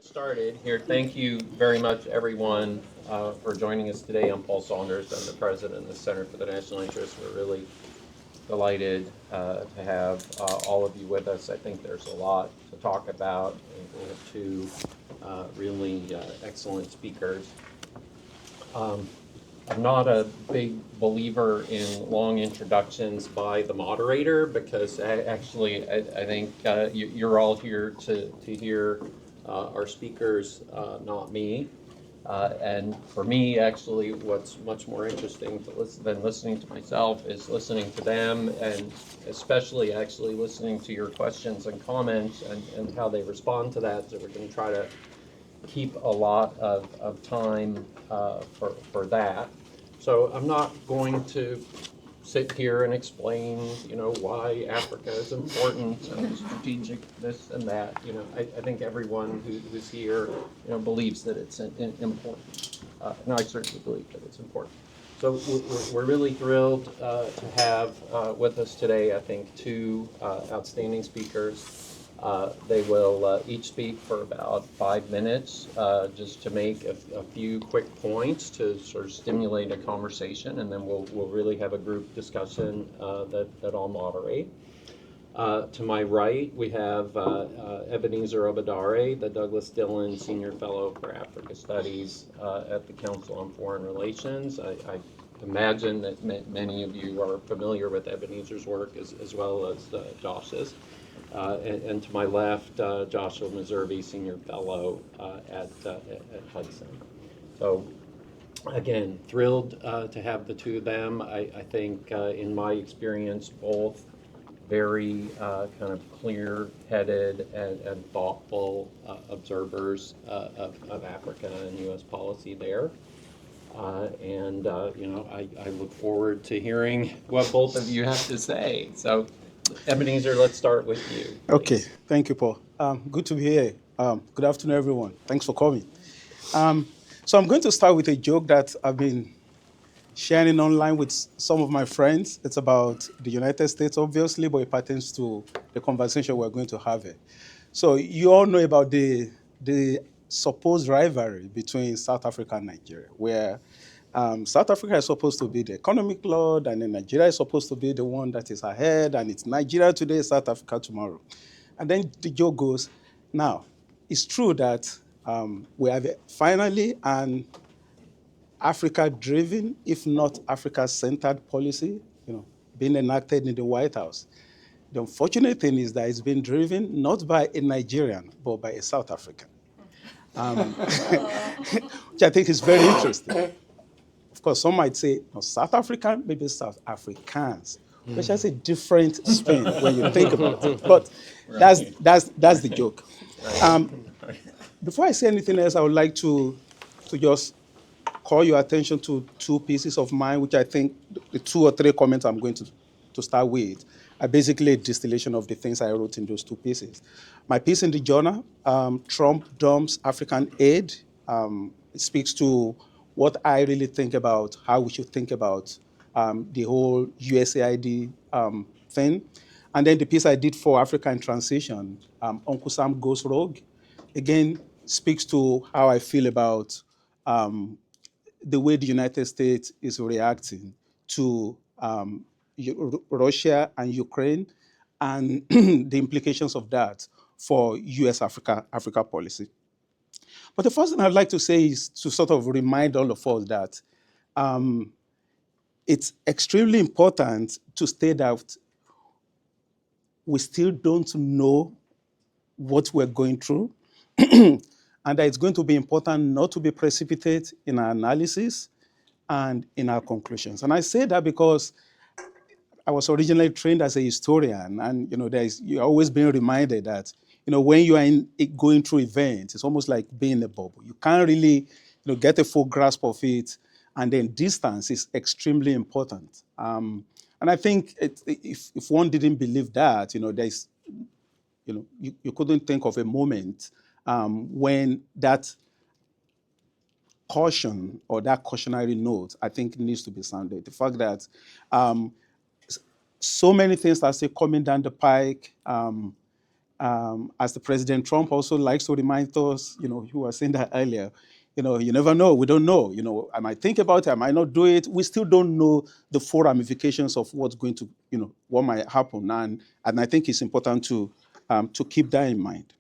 Started here. Thank you very much, everyone, for joining us today. I'm Paul Saunders. I'm the president of the Center for the National Interest. We're really delighted to have all of you with us. I think there's a lot to talk about. We have two really excellent speakers. Um, I'm not a big believer in long introductions by the moderator because I think you're all here to hear our speakers, not me. And for me, actually, what's much more interesting than listening to myself is listening to them, and especially actually listening to your questions and comments and how they respond to that. So we're going to try to keep a lot of time for that. So I'm not going to sit here and explain, why Africa is important and strategic this and that. I think everyone who's here, believes that it's important. And I certainly believe that it's important. So we're really thrilled to have with us today, I think, two outstanding speakers. They will each speak for about 5 minutes, just to make a few quick points to sort of stimulate a conversation, and then we'll really have a group discussion that I'll moderate. To my right, we have Ebenezer Obadare, the Douglas Dillon Senior Fellow for Africa Studies at the Council on Foreign Relations. I imagine that many of you are familiar with Ebenezer's work as well as Josh's. And to my left, Joshua Meservey, Senior Fellow at Hudson. So again, thrilled to have the two of them. I think in my experience, both very kind of clear-headed and thoughtful observers of Africa and U.S. policy there. I look forward to hearing what both of you have to say. So, Ebenezer, let's start with you, please. Okay, thank you, Paul. Good to be here. Good afternoon, everyone. Thanks for coming. So I'm going to start with a joke that I've been sharing online with some of my friends. It's about the United States, obviously, but it pertains to the conversation we're going to have here. So you all know about the supposed rivalry between South Africa and Nigeria, where South Africa is supposed to be the economic lord, and then Nigeria is supposed to be the one that is ahead, and it's Nigeria today, South Africa tomorrow. And then the joke goes, now, it's true that we have finally an Africa-driven, if not Africa-centered policy, being enacted in the White House. The unfortunate thing is that it's been driven not by a Nigerian, but by a South African, which I think is very interesting. Of course, some might say, no, South African, maybe South Africans, which has a different spin when you think about it. But that's the joke. Before I say anything else, I would like to just call your attention to two pieces of mine, which I think the 2 or 3 comments I'm going to start with are basically a distillation of the things I wrote in those 2 pieces. My piece in the journal, Trump Dumps African Aid, it speaks to what I really think about how we should think about the whole USAID thing. And then the piece I did for Africa in Transition, Uncle Sam Goes Rogue, again, speaks to how I feel about the way the United States is reacting to Russia and Ukraine and the implications of that for US Africa policy. But the first thing I'd like to say is to sort of remind all of us that it's extremely important to state that we still don't know what we're going through, and that it's going to be important not to be precipitate in our analysis and in our conclusions. And I say that because I was originally trained as a historian, and you're always being reminded that when you are going through events, it's almost like being in a bubble. You can't really get a full grasp of it, and then distance is extremely important. And I think if one didn't believe that, there's you couldn't think of a moment when that caution or that cautionary note, I think, needs to be sounded. The fact that so many things are still coming down the pike. as the President Trump also likes to remind us, you were saying that earlier, you never know. We don't know. I might think about it, I might not do it. We still don't know the full ramifications of what's going to, what might happen. And I think it's important to keep that in mind.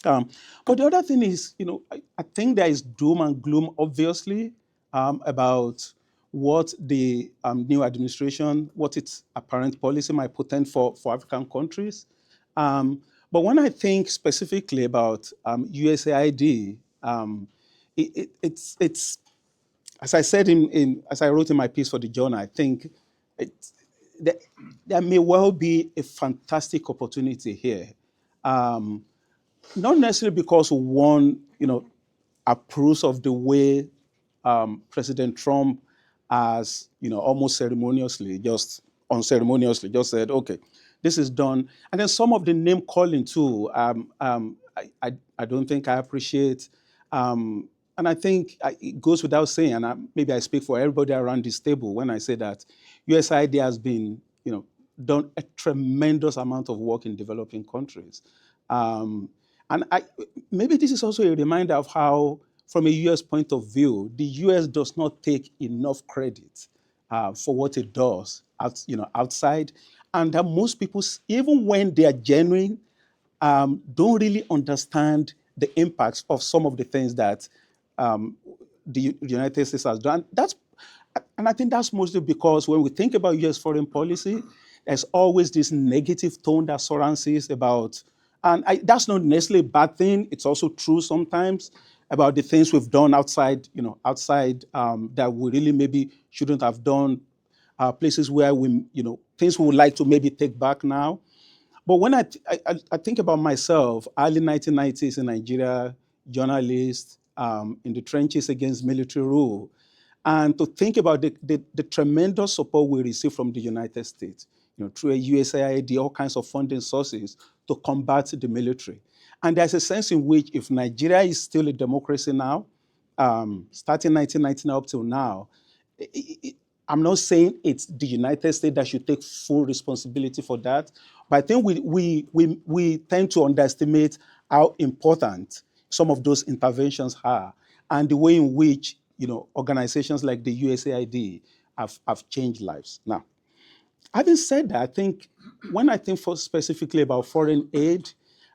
But the other thing is, I think there is doom and gloom, obviously, about what the new administration, what its apparent policy might portend for African countries. But when I think specifically about USAID, it's as I said as I wrote in my piece for the journal, I think it's, there, there may well be a fantastic opportunity here. Not necessarily because one, approves of the way President Trump has, almost ceremoniously, just unceremoniously, just said, okay, this is done. And then some of the name calling too, I don't think I appreciate. And I think it goes without saying, and maybe I speak for everybody around this table when I say that USAID has been, done a tremendous amount of work in developing countries. Um, and maybe this is also a reminder of how, from a US point of view, the US does not take enough credit for what it does outside. And that most people, even when they are genuine, don't really understand the impacts of some of the things that the United States has done. And I think that's mostly because when we think about US foreign policy, there's always this negative tone that surrounds it about, and that's not necessarily a bad thing. It's also true sometimes about the things we've done outside, that we really maybe shouldn't have done, places where we, things we would like to maybe take back now. But when I think about myself, early 1990s in Nigeria, journalist in the trenches against military rule, and to think about the tremendous support we receive from the United States, through a USAID, all kinds of funding sources to combat the military. And there's a sense in which if Nigeria is still a democracy now, starting 1999 up till now, I'm not saying it's the United States that should take full responsibility for that, but I think we tend to underestimate how important some of those interventions are and the way in which organizations like the USAID have changed lives. Now, having said that, I think when I think specifically about foreign aid,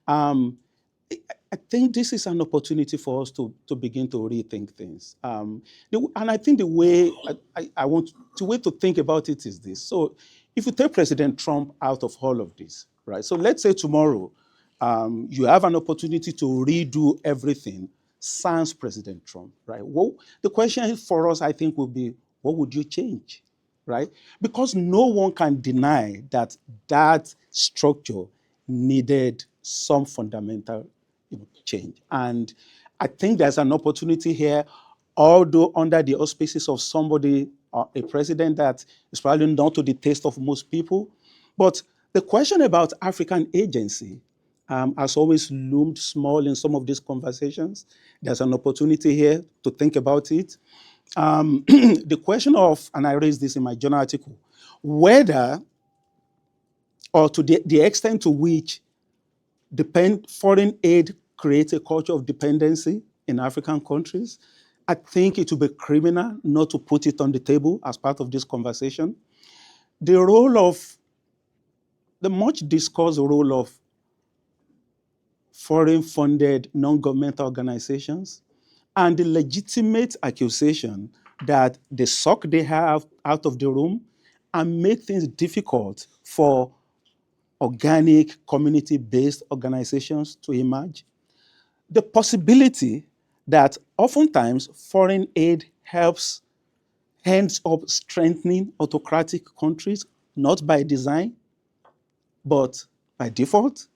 I think this is an opportunity for us to begin to rethink things. And I think the way the way to think about it is this. So if you take President Trump out of all of this, right? So let's say tomorrow you have an opportunity to redo everything sans President Trump, right? Well, the question for us, I think, will be, what would you change, right? Because no one can deny that that structure needed some fundamental change. And I think there's an opportunity here, although under the auspices of somebody, a president that is probably not to the taste of most people. But the question about African agency has always loomed small in some of these conversations. There's an opportunity here to think about it. The question of, and I raised this in my journal article, whether or to the extent to which foreign aid creates a culture of dependency in African countries, I think it would be criminal not to put it on the table as part of this conversation. The much discussed role of foreign-funded non-governmental organizations and the legitimate accusation that they suck the hair out of the room and make things difficult for organic, community-based organizations to emerge. The possibility that oftentimes foreign aid ends up strengthening autocratic countries, not by design, but by default.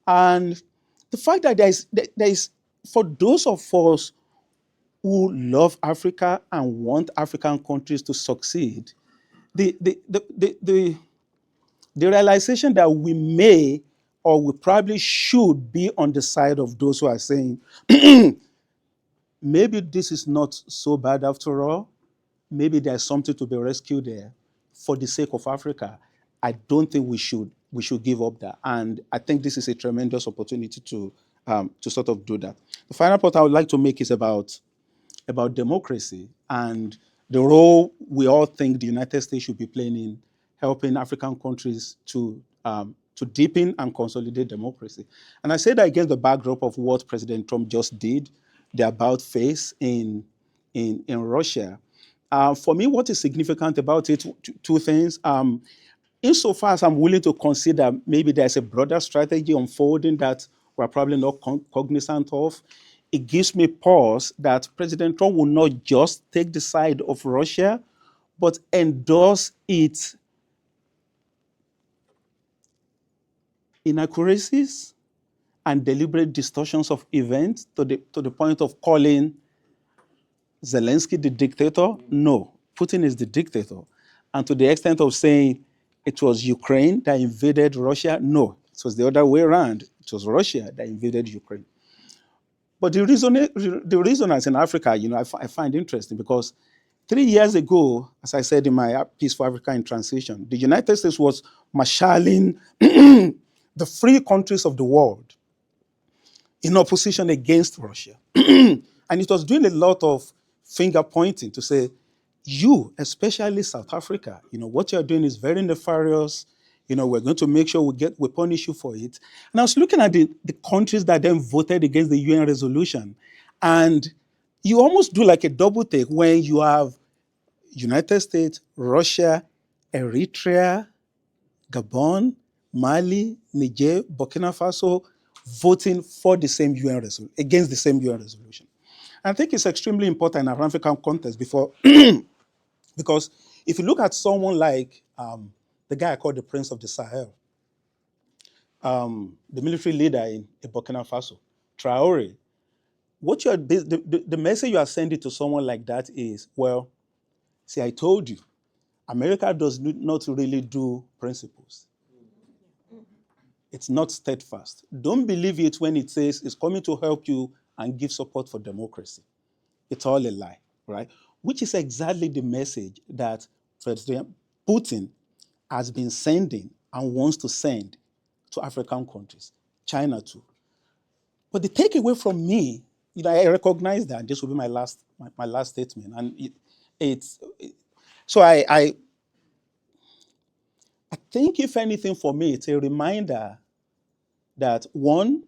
And the fact that there is, for those of us who love Africa and want African countries to succeed, the realization that we may or we probably should be on the side of those who are saying, maybe this is not so bad after all. Maybe there's something to be rescued there for the sake of Africa. I don't think we should we should give up that. And I think this is a tremendous opportunity to sort of do that. The final point I would like to make is about democracy and the role we all think the United States should be playing in helping African countries to deepen and consolidate democracy. And I say that against the backdrop of what President Trump just did, the about face in Russia. For me, what is significant about it, two things. Insofar as I'm willing to consider maybe there's a broader strategy unfolding that we're probably not cognizant of, it gives me pause that President Trump will not just take the side of Russia, but endorse its inaccuracies and deliberate distortions of events to the point of calling Zelensky the dictator. No, Putin is the dictator. And to the extent of saying it was Ukraine that invaded Russia, no, it was the other way around. It was Russia that invaded Ukraine. But the resonance in Africa, I find interesting because 3 years ago, as I said in my piece for Africa in Transition, the United States was marshalling the free countries of the world in opposition against Russia. And it was doing a lot of finger pointing to say, you, especially South Africa, what you're doing is very nefarious. We're going to make sure we punish you for it. And I was looking at the countries that then voted against the UN resolution. And you almost do like a double take when you have United States, Russia, Eritrea, Gabon, Mali, Niger, Burkina Faso voting for the same UN resolution, against the same UN resolution. I think it's extremely important in an African context because if you look at someone like the guy I call the Prince of the Sahel, the military leader in Burkina Faso, Traore, the message you are sending to someone like that is, well, see, I told you, America does not really do principles. It's not steadfast. Don't believe it when it says it's coming to help you and give support for democracy. It's all a lie, right? Which is exactly the message that President Putin has been sending and wants to send to African countries, China too. But the takeaway from me, I recognize that this will be my last statement, and I think if anything for me, it's a reminder that one,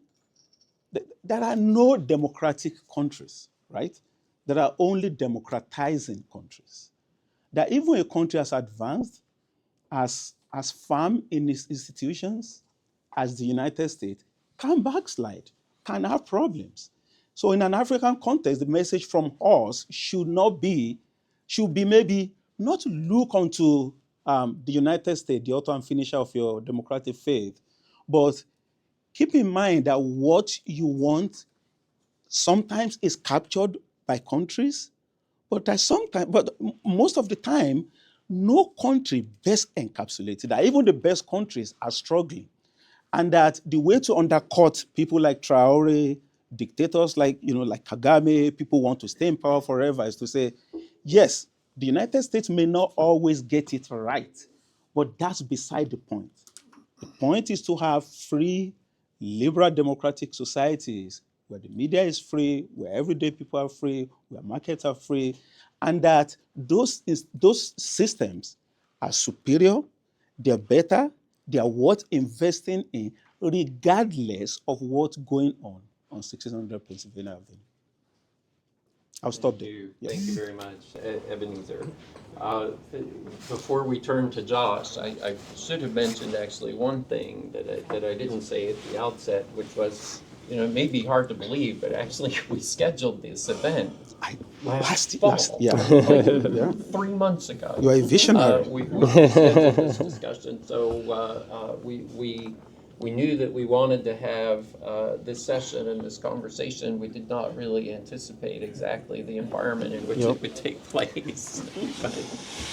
there are no democratic countries, right? There are only democratizing countries. That even a country as advanced, as firm in its institutions as the United States can backslide, can have problems. So in an African context, the message from us should be maybe not to look onto the United States, the author and finisher of your democratic faith, but keep in mind that what you want sometimes is captured by countries, but most of the time, no country best encapsulated that even the best countries are struggling. And that the way to undercut people like Traore, dictators like Kagame, people want to stay in power forever, is to say, yes, the United States may not always get it right, but that's beside the point. The point is to have free, liberal democratic societies where the media is free, where everyday people are free, where markets are free, and that those systems are superior, they're better, they are worth investing in, regardless of what's going on 1600 Pennsylvania Avenue. I'll stop there. Thank you very much, Ebenezer. Before we turn to Josh, I should have mentioned actually one thing that I didn't say at the outset, which was, it may be hard to believe, but actually we scheduled this event last fall, yeah. 3 months ago. You are a visionary. We scheduled this discussion, so we knew that we wanted to have this session and this conversation. We did not really anticipate exactly the environment in which it would take place.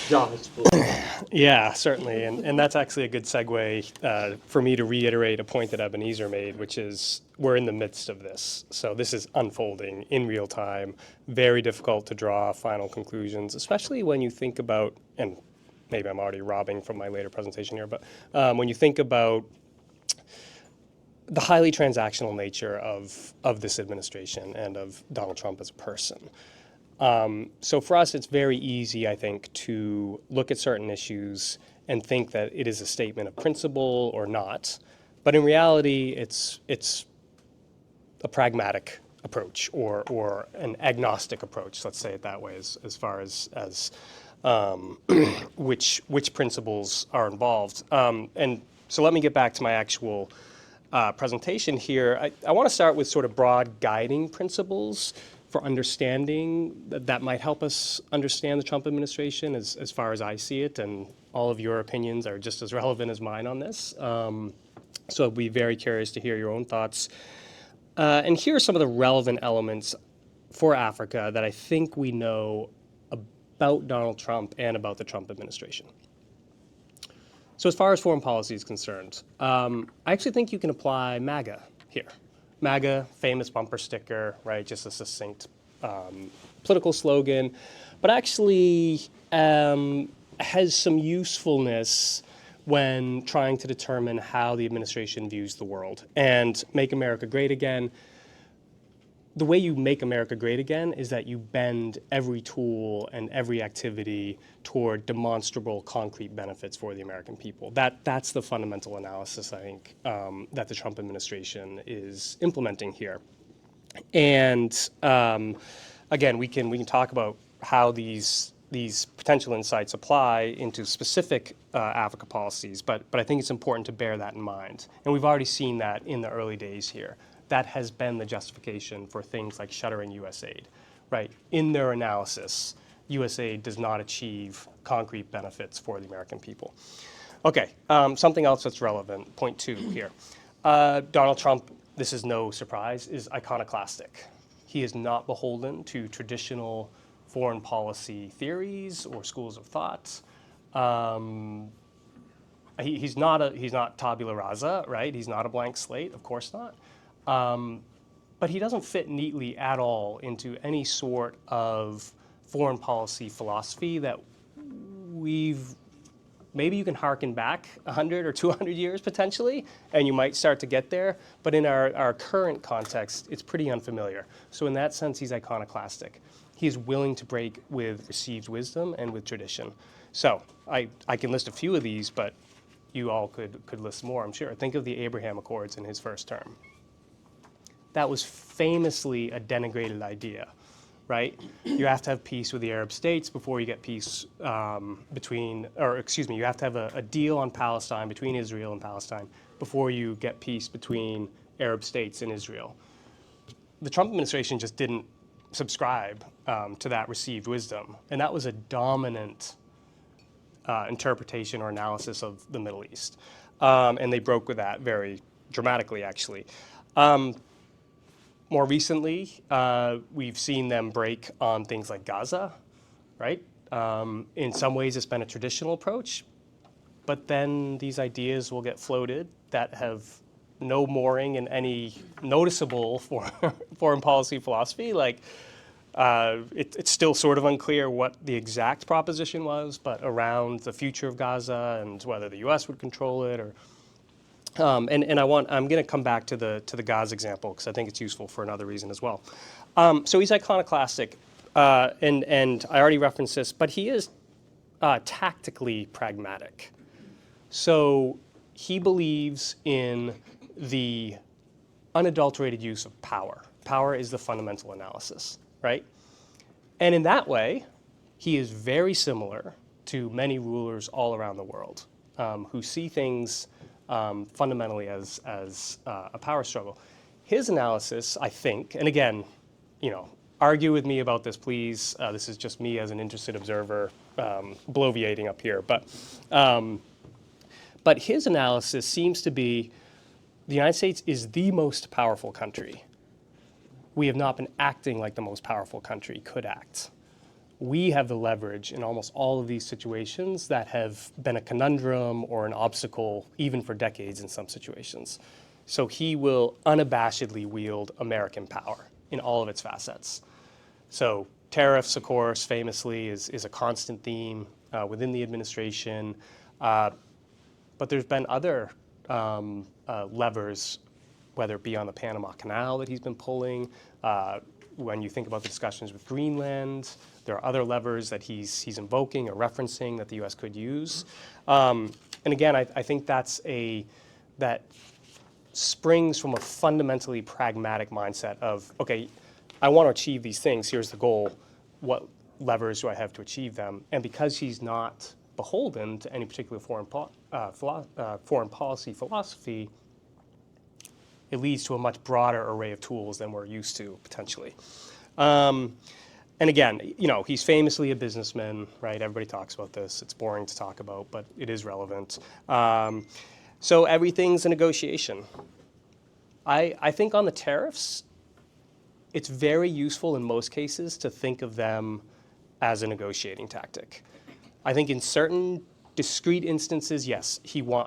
Josh, please. Yeah, certainly. And that's actually a good segue for me to reiterate a point that Ebenezer made, which is we're in the midst of this. So this is unfolding in real time, very difficult to draw final conclusions, especially when you think about, and maybe I'm already robbing from my later presentation here, but when you think about the highly transactional nature of this administration and of Donald Trump as a person. So for us, it's very easy, I think, to look at certain issues and think that it is a statement of principle or not. But in reality, it's a pragmatic approach or an agnostic approach, let's say it that way, as far as which principles are involved. And so let me get back to my actual presentation here. I want to start with sort of broad guiding principles for understanding that might help us understand the Trump administration as far as I see it, and all of your opinions are just as relevant as mine on this. So I'd be very curious to hear your own thoughts. And here are some of the relevant elements for Africa that I think we know about Donald Trump and about the Trump administration. So as far as foreign policy is concerned, I actually think you can apply MAGA here. MAGA, famous bumper sticker, right? Just a succinct political slogan, but actually has some usefulness when trying to determine how the administration views the world. And Make America Great Again, the way you make America great again is that you bend every tool and every activity toward demonstrable, concrete benefits for the American people. That's the fundamental analysis, I think, that the Trump administration is implementing here. And again, we can talk about how these potential insights apply into specific Africa policies, but I think it's important to bear that in mind. And we've already seen that in the early days here. That has been the justification for things like shuttering USAID, right? In their analysis, USAID does not achieve concrete benefits for the American people. Okay, something else that's relevant, point 2 here. Donald Trump, this is no surprise, is iconoclastic. He is not beholden to traditional foreign policy theories or schools of thought. He's not tabula rasa, right? He's not a blank slate, of course not. But he doesn't fit neatly at all into any sort of foreign policy philosophy that maybe you can harken back 100 or 200 years potentially, and you might start to get there, but in our current context, it's pretty unfamiliar. So in that sense, he's iconoclastic. He is willing to break with received wisdom and with tradition. So I can list a few of these, but you all could list more, I'm sure. Think of the Abraham Accords in his first term. That was famously a denigrated idea, right? You have to have peace with the Arab states before you get peace you have to have a deal on Palestine between Israel and Palestine before you get peace between Arab states and Israel. The Trump administration just didn't subscribe to that received wisdom, and that was a dominant interpretation or analysis of the Middle East. And they broke with that very dramatically, actually. More recently, we've seen them break on things like Gaza, right? In some ways, it's been a traditional approach, but then these ideas will get floated that have no mooring in any noticeable foreign policy philosophy. Like, it's still sort of unclear what the exact proposition was, but around the future of Gaza and whether the U.S. would control it or. I'm going to come back to the Gaza example because I think it's useful for another reason as well. So he's iconoclastic, and I already referenced this, but he is tactically pragmatic. So he believes in the unadulterated use of power. Power is the fundamental analysis, right? And in that way, he is very similar to many rulers all around the world who see things fundamentally as a power struggle. His analysis, I think, and again, argue with me about this, please. This is just me as an interested observer bloviating up here. But his analysis seems to be the United States is the most powerful country. We have not been acting like the most powerful country could act. We have the leverage in almost all of these situations that have been a conundrum or an obstacle even for decades in some situations. So he will unabashedly wield American power in all of its facets. So tariffs, of course, famously is a constant theme. within the administration. But there's been other levers, whether it be on the Panama Canal that he's been pulling. When you think about the discussions with Greenland, there are other levers that he's invoking or referencing that the U.S. could use. And again, I think that springs from a fundamentally pragmatic mindset of, okay, I want to achieve these things. Here's the goal. What levers do I have to achieve them? And because he's not beholden to any particular foreign policy philosophy, it leads to a much broader array of tools than we're used to, potentially. And again, he's famously a businessman, right? Everybody talks about this. It's boring to talk about, but it is relevant. So everything's a negotiation. I think on the tariffs, it's very useful in most cases to think of them as a negotiating tactic. I think in certain discrete instances, yes,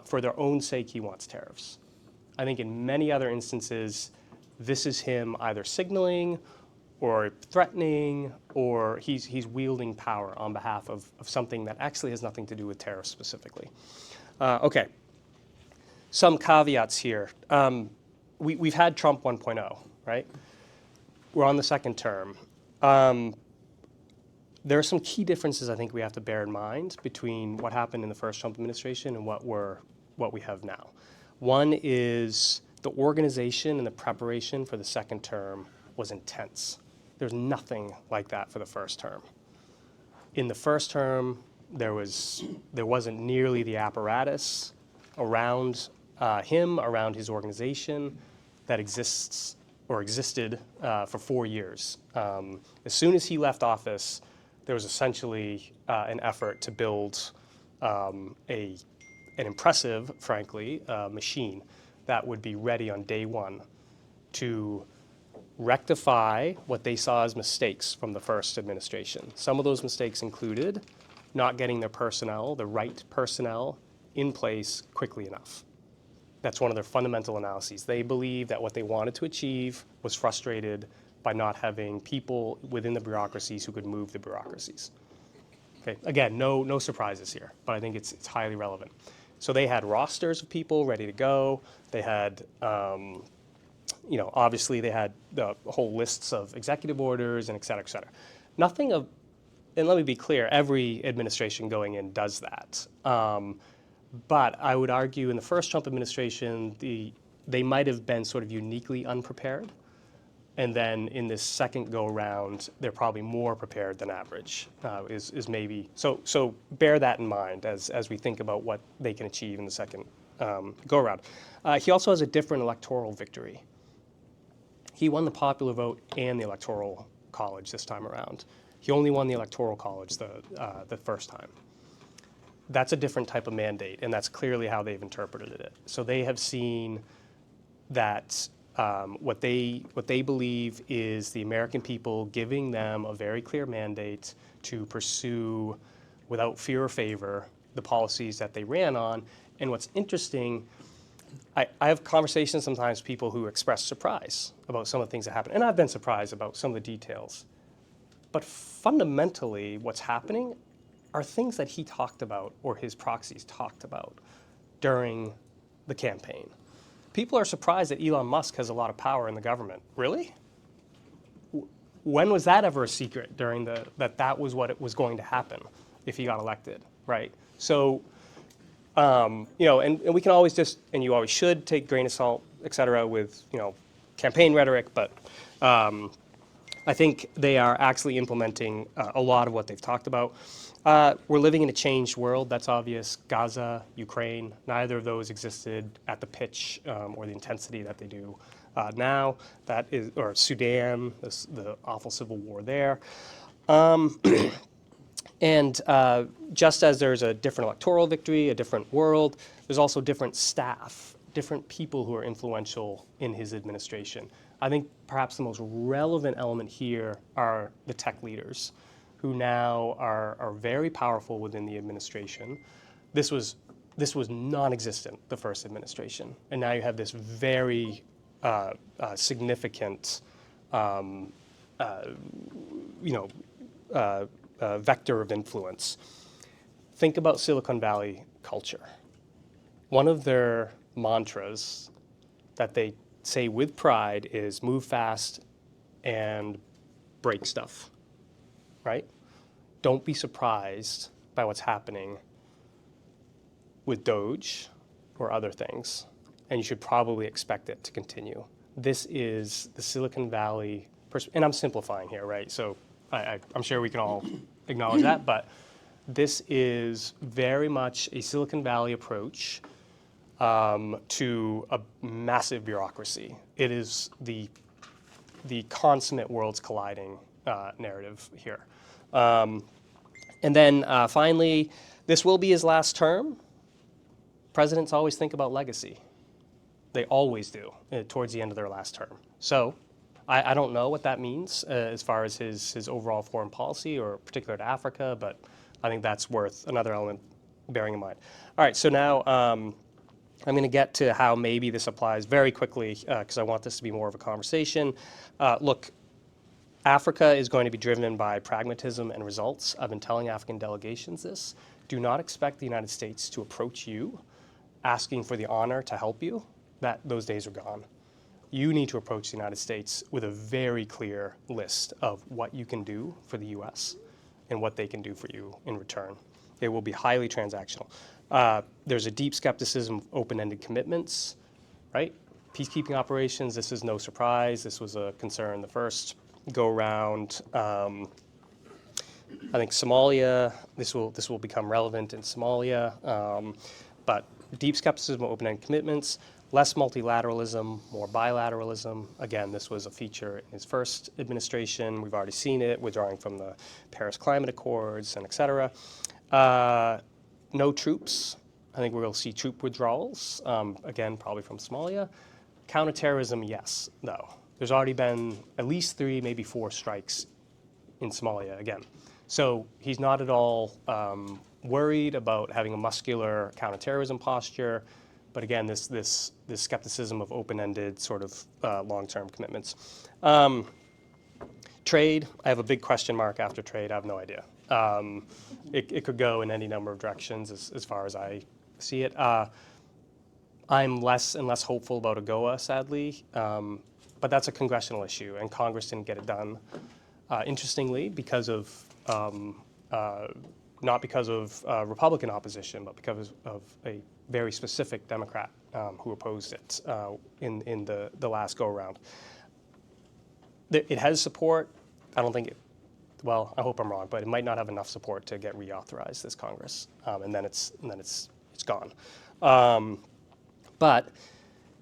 for their own sake, he wants tariffs. I think in many other instances, this is him either signaling or threatening, or he's wielding power on behalf of something that actually has nothing to do with tariffs specifically. Okay, some caveats here. We've had Trump 1.0, right? We're on the second term. There are some key differences I think we have to bear in mind between what happened in the first Trump administration and what we have now. One is the organization and the preparation for the second term was intense. There's nothing like that for the first term. In the first term, there wasn't nearly the apparatus around him, around his organization that existed for 4 years. As soon as he left office, there was essentially an effort to build an impressive, frankly, machine that would be ready on day one to rectify what they saw as mistakes from the first administration. Some of those mistakes included not getting their personnel, the right personnel, in place quickly enough. That's one of their fundamental analyses. They believe that what they wanted to achieve was frustrated by not having people within the bureaucracies who could move the bureaucracies. Okay, again, no surprises here, but I think it's highly relevant. So they had rosters of people ready to go. They had, obviously they had the whole lists of executive orders and et cetera, et cetera. Nothing of, and let me be clear, every administration going in does that. But I would argue in the first Trump administration, they might have been sort of uniquely unprepared. And then in this second go-around, they're probably more prepared than average, is maybe. So bear that in mind as we think about what they can achieve in the second go-around. He also has a different electoral victory. He won the popular vote and the electoral college this time around. He only won the electoral college the first time. That's a different type of mandate, and that's clearly how they've interpreted it. So they have seen that what they believe is the American people giving them a very clear mandate to pursue, without fear or favor, the policies that they ran on. And what's interesting, I have conversations sometimes with people who express surprise about some of the things that happen, and I've been surprised about some of the details. But fundamentally, what's happening are things that he talked about or his proxies talked about during the campaign. People are surprised that Elon Musk has a lot of power in the government. Really? When was that ever a secret during that was what it was going to happen if he got elected, right? So, and we can always and you always should take a grain of salt, et cetera, with, campaign rhetoric, but I think they are actually implementing a lot of what they've talked about. We're living in a changed world, that's obvious. Gaza, Ukraine, neither of those existed at the pitch or the intensity that they do now. Or Sudan, the awful civil war there. And just as there's a different electoral victory, a different world, there's also different staff, different people who are influential in his administration. I think perhaps the most relevant element here are the tech leaders, who now are very powerful within the administration. This was non-existent, the first administration, and now you have this very significant, vector of influence. think about Silicon Valley culture. One of their mantras that they say with pride is move fast and break stuff, right? Don't be surprised by what's happening with Doge or other things, and you should probably expect it to continue. This is the Silicon Valley, and I'm simplifying here, right? So I'm sure we can all acknowledge that, but this is very much a Silicon Valley approach to a massive bureaucracy. It is the consummate worlds colliding narrative here. And then finally, this will be his last term. Presidents always think about legacy. They always do towards the end of their last term. So I don't know what that means as far as his overall foreign policy or particular to Africa, but I think that's worth another element bearing in mind. All right, so now I'm going to get to how maybe this applies very quickly because I want this to be more of a conversation. Look, Africa is going to be driven by pragmatism and results. I've been telling African delegations this. Do not expect the United States to approach you asking for the honor to help you. Those days are gone. You need to approach the United States with a very clear list of what you can do for the U.S. and what they can do for you in return. It will be highly transactional. There's a deep skepticism of open-ended commitments, right? Peacekeeping operations, this is no surprise. This was a concern the first go-around. I think Somalia, this will become relevant in Somalia, but deep skepticism of open-ended commitments, less multilateralism, more bilateralism. Again, this was a feature in his first administration. We've already seen it, withdrawing from the Paris Climate Accords and et cetera. No troops. I think we'll see troop withdrawals, again, probably from Somalia. Counterterrorism, yes, though. There's already been at least 3, maybe 4 strikes in Somalia again. So he's not at all worried about having a muscular counterterrorism posture. But again, this skepticism of open-ended sort of long-term commitments. Trade, I have a big question mark after trade. I have no idea. It could go in any number of directions as far as I see it. I'm less and less hopeful about AGOA, sadly. But that's a congressional issue, and Congress didn't get it done. Interestingly, because of not because of Republican opposition, but because of a very specific Democrat who opposed it in the last go-around. It has support. I don't think it, well, I hope I'm wrong, but it might not have enough support to get reauthorized this Congress, and then it's gone. But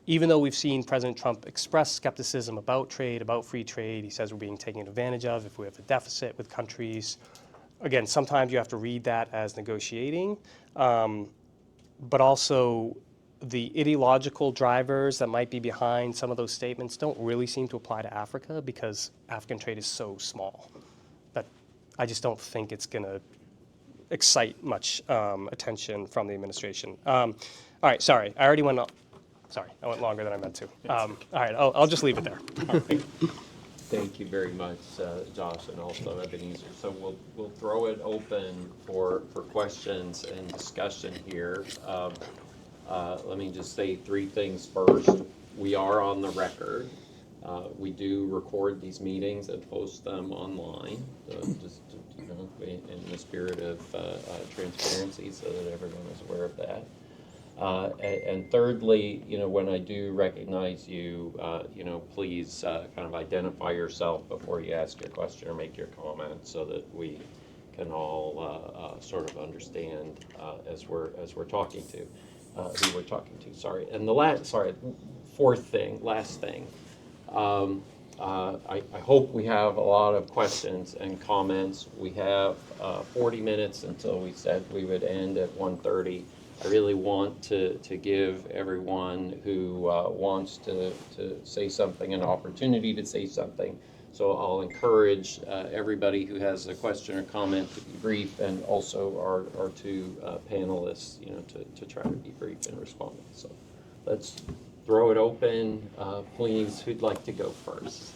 even though we've seen President Trump express skepticism about trade, about free trade, he says we're being taken advantage of if we have a deficit with countries. Again, sometimes you have to read that as negotiating, but also the ideological drivers that might be behind some of those statements don't really seem to apply to Africa because African trade is so small that I just don't think it's going to excite much attention from the administration. All right, sorry, I already went. Sorry, I went longer than I meant to. All right, I'll just leave it there. Thank you very much, Josh, and also Ebenezer. So we'll throw it open for questions and discussion here. Let me just say 3 things first. We are on the record. We do record these meetings and post them online, just in the spirit of transparency, so that everyone is aware of that. And thirdly, when I do recognize you, please kind of identify yourself before you ask your question or make your comment, so that we can all sort of understand as we're talking to who we're talking to. Sorry. And the last thing. I hope we have a lot of questions and comments. We have 40 minutes until we said we would end at 1:30. I really want to give everyone who wants to say something an opportunity to say something. So I'll encourage everybody who has a question or comment to be brief, and also our 2 panelists, to try to be brief in responding. So let's throw it open. Please, who'd like to go first?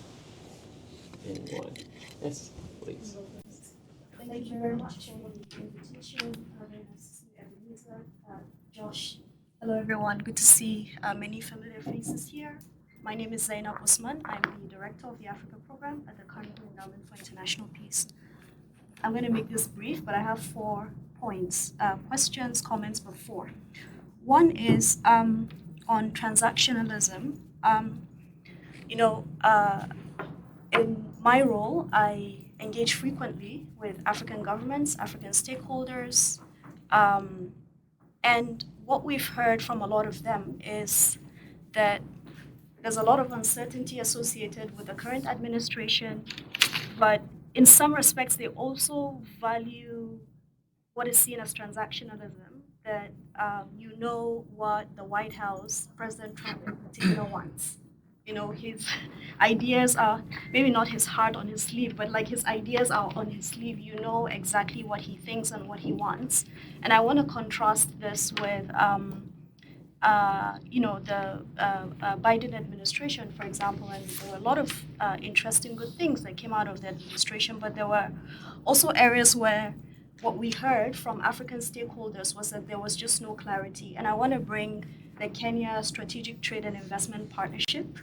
Anyone? Yes, please. Thank you very much for the presentation. Josh. Hello, everyone. Good to see many familiar faces here. My name is Zainab Usman. I'm the director of the Africa program at the Carnegie Endowment for International Peace. I'm going to make this brief, but I have 4 points, questions, comments, but 4. One is on transactionalism. In my role, I engage frequently with African governments, African stakeholders, and what we've heard from a lot of them is that there's a lot of uncertainty associated with the current administration, but in some respects, they also value what is seen as transactionalism, that you know what the White House, President Trump in particular, wants. His ideas are maybe not his heart on his sleeve, but like his ideas are on his sleeve. You know exactly what he thinks and what he wants. And I want to contrast this with the Biden administration, for example, and there were a lot of interesting good things that came out of the administration, but there were also areas where what we heard from African stakeholders was that there was just no clarity. And I want to bring the Kenya Strategic Trade and Investment Partnership.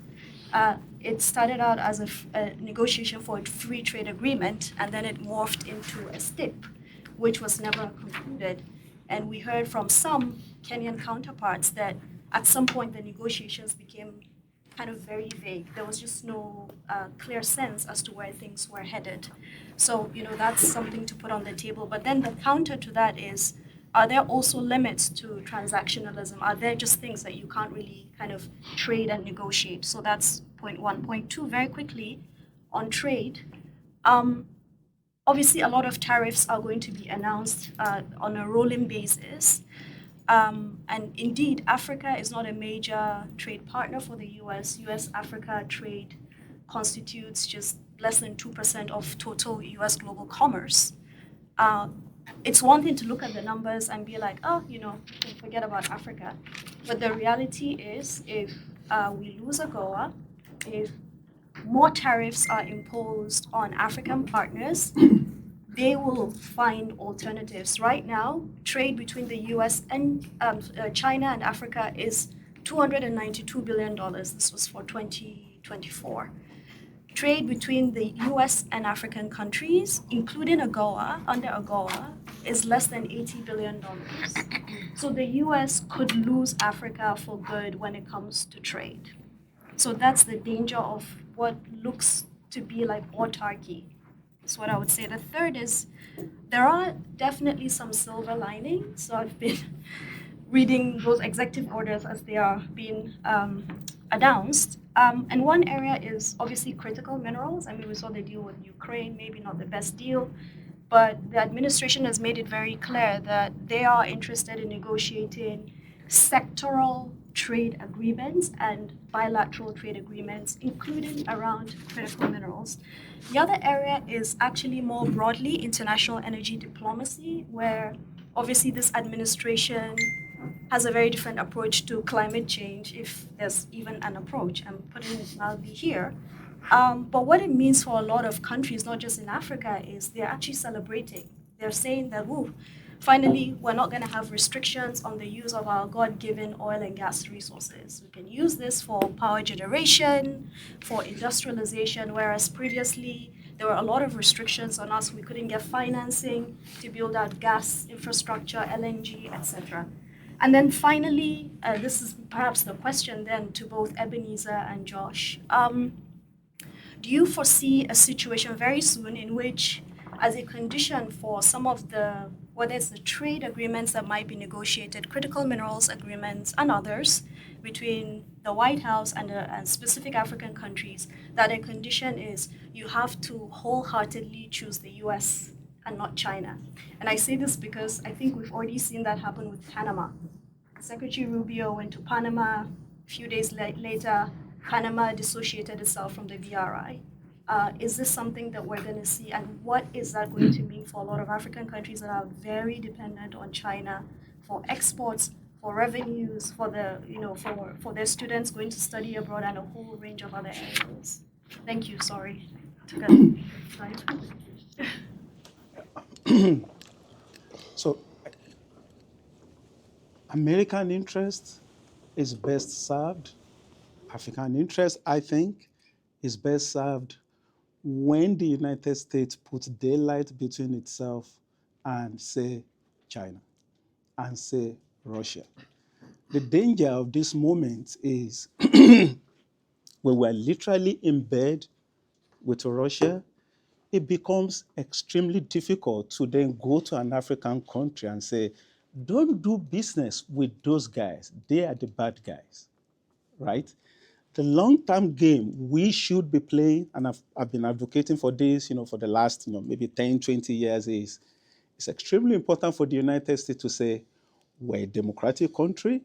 It started out as a negotiation for a free trade agreement, and then it morphed into a STIP, which was never concluded. And we heard from some Kenyan counterparts that at some point the negotiations became kind of very vague. There was just no clear sense as to where things were headed. So, that's something to put on the table. But then the counter to that is, are there also limits to transactionalism? Are there just things that you can't really kind of trade and negotiate? So that's point 1. Point 2, very quickly, on trade. Obviously, a lot of tariffs are going to be announced on a rolling basis. And indeed, Africa is not a major trade partner for the US. US-Africa trade constitutes just less than 2% of total US global commerce. It's one thing to look at the numbers and be like, forget about Africa. But the reality is, if we lose AGOA, if more tariffs are imposed on African partners, they will find alternatives. Right now, trade between the US and China and Africa is $292 billion. This was for 2024. Trade between the US and African countries, including AGOA, under AGOA, is less than $80 billion. So the US could lose Africa for good when it comes to trade. So that's the danger of what looks to be like autarky. That's what I would say. The third is there are definitely some silver linings. So I've been reading those executive orders as they are being announced. And one area is obviously critical minerals. I mean, we saw the deal with Ukraine, maybe not the best deal, but the administration has made it very clear that they are interested in negotiating sectoral trade agreements and bilateral trade agreements, including around critical minerals. The other area is actually more broadly international energy diplomacy, where obviously this administration has a very different approach to climate change, if there's even an approach. I'm putting it mildly here. But what it means for a lot of countries, not just in Africa, is they're actually celebrating. They're saying that, finally, we're not going to have restrictions on the use of our God-given oil and gas resources. We can use this for power generation, for industrialization, whereas previously there were a lot of restrictions on us. We couldn't get financing to build out gas infrastructure, LNG, etc. And then finally, this is perhaps the question then to both Ebenezer and Josh. Do you foresee a situation very soon in which, as a condition for some of the, whether it's the trade agreements that might be negotiated, critical minerals agreements and others between the White House and specific African countries, that a condition is you have to wholeheartedly choose the US and not China? And I say this because I think we've already seen that happen with Panama. Secretary Rubio went to Panama. A few days later, Panama dissociated itself from the BRI. Is this something that we're going to see? And what is that going to mean for a lot of African countries that are very dependent on China for exports, for revenues, for for their students going to study abroad, and a whole range of other areas? Thank you. Sorry. Took a time. So American interest is best served, African interest, I think, is best served when the United States puts daylight between itself and, say, China, and, say, Russia. The danger of this moment is when we're literally in bed with Russia, it becomes extremely difficult to then go to an African country and say, don't do business with those guys. They are the bad guys, right? The long-term game we should be playing, and I've been advocating for this, for the last, maybe 10, 20 years, is it's extremely important for the United States to say, we're a democratic country.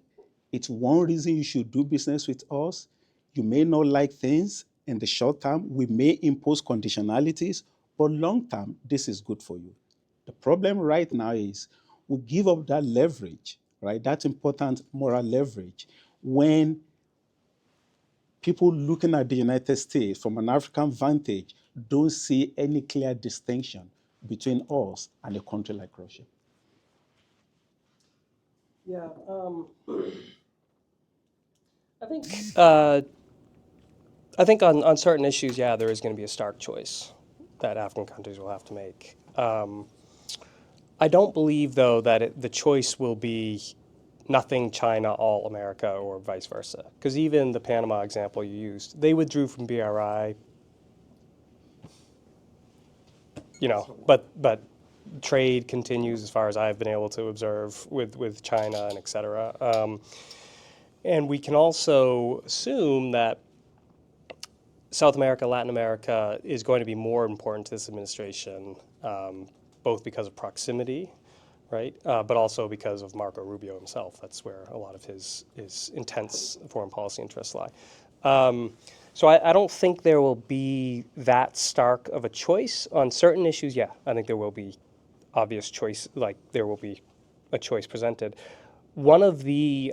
It's one reason you should do business with us. You may not like things in the short term. We may impose conditionalities, but long term, this is good for you. The problem right now is we give up that leverage, right? That important moral leverage when people looking at the United States from an African vantage don't see any clear distinction between us and a country like Russia. Yeah, I think on certain issues, yeah, there is going to be a stark choice that African countries will have to make. I don't believe, though, that the choice will be nothing China, all America, or vice versa. Because even the Panama example you used, they withdrew from BRI, but trade continues as far as I've been able to observe with China and et cetera. And we can also assume that South America, Latin America is going to be more important to this administration, both because of proximity, right, but also because of Marco Rubio himself. That's where a lot of his intense foreign policy interests lie. So I don't think there will be that stark of a choice. On certain issues, yeah, I think there will be obvious choice, like there will be a choice presented. One of the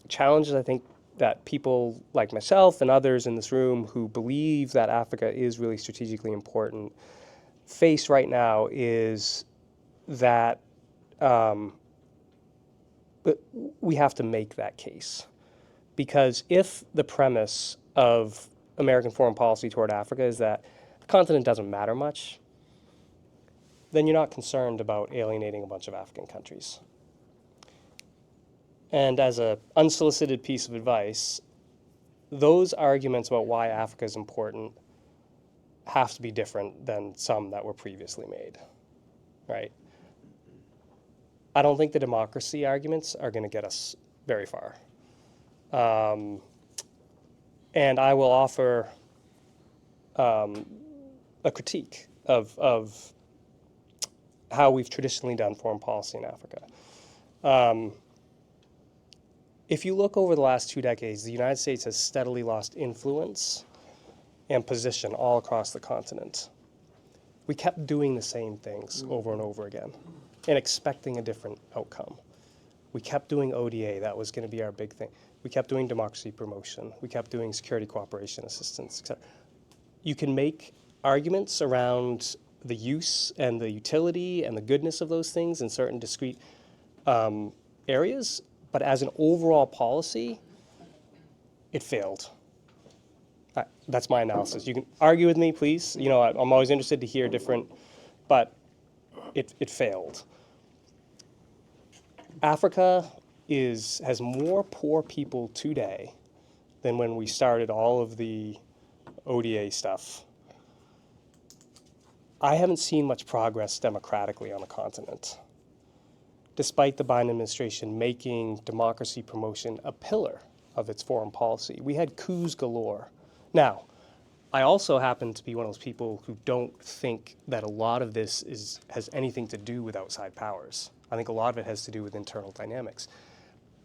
challenges I think that people like myself and others in this room who believe that Africa is really strategically important face right now is that we have to make that case. Because if the premise of American foreign policy toward Africa is that the continent doesn't matter much, then you're not concerned about alienating a bunch of African countries. And as an unsolicited piece of advice, those arguments about why Africa is important have to be different than some that were previously made, right? I don't think the democracy arguments are going to get us very far. And I will offer a critique of how we've traditionally done foreign policy in Africa. If you look over the last 2 decades, the United States has steadily lost influence and position all across the continent. We kept doing the same things over and over again and expecting a different outcome. We kept doing ODA, that was going to be our big thing. We kept doing democracy promotion. We kept doing security cooperation assistance, etc. You can make arguments around the use and the utility and the goodness of those things in certain discrete areas, but as an overall policy, it failed. That's my analysis. You can argue with me, please. I'm always interested to hear different, but it failed. Africa has more poor people today than when we started all of the ODA stuff. I haven't seen much progress democratically on the continent, despite the Biden administration making democracy promotion a pillar of its foreign policy. We had coups galore. Now, I also happen to be one of those people who don't think that a lot of this has anything to do with outside powers. I think a lot of it has to do with internal dynamics.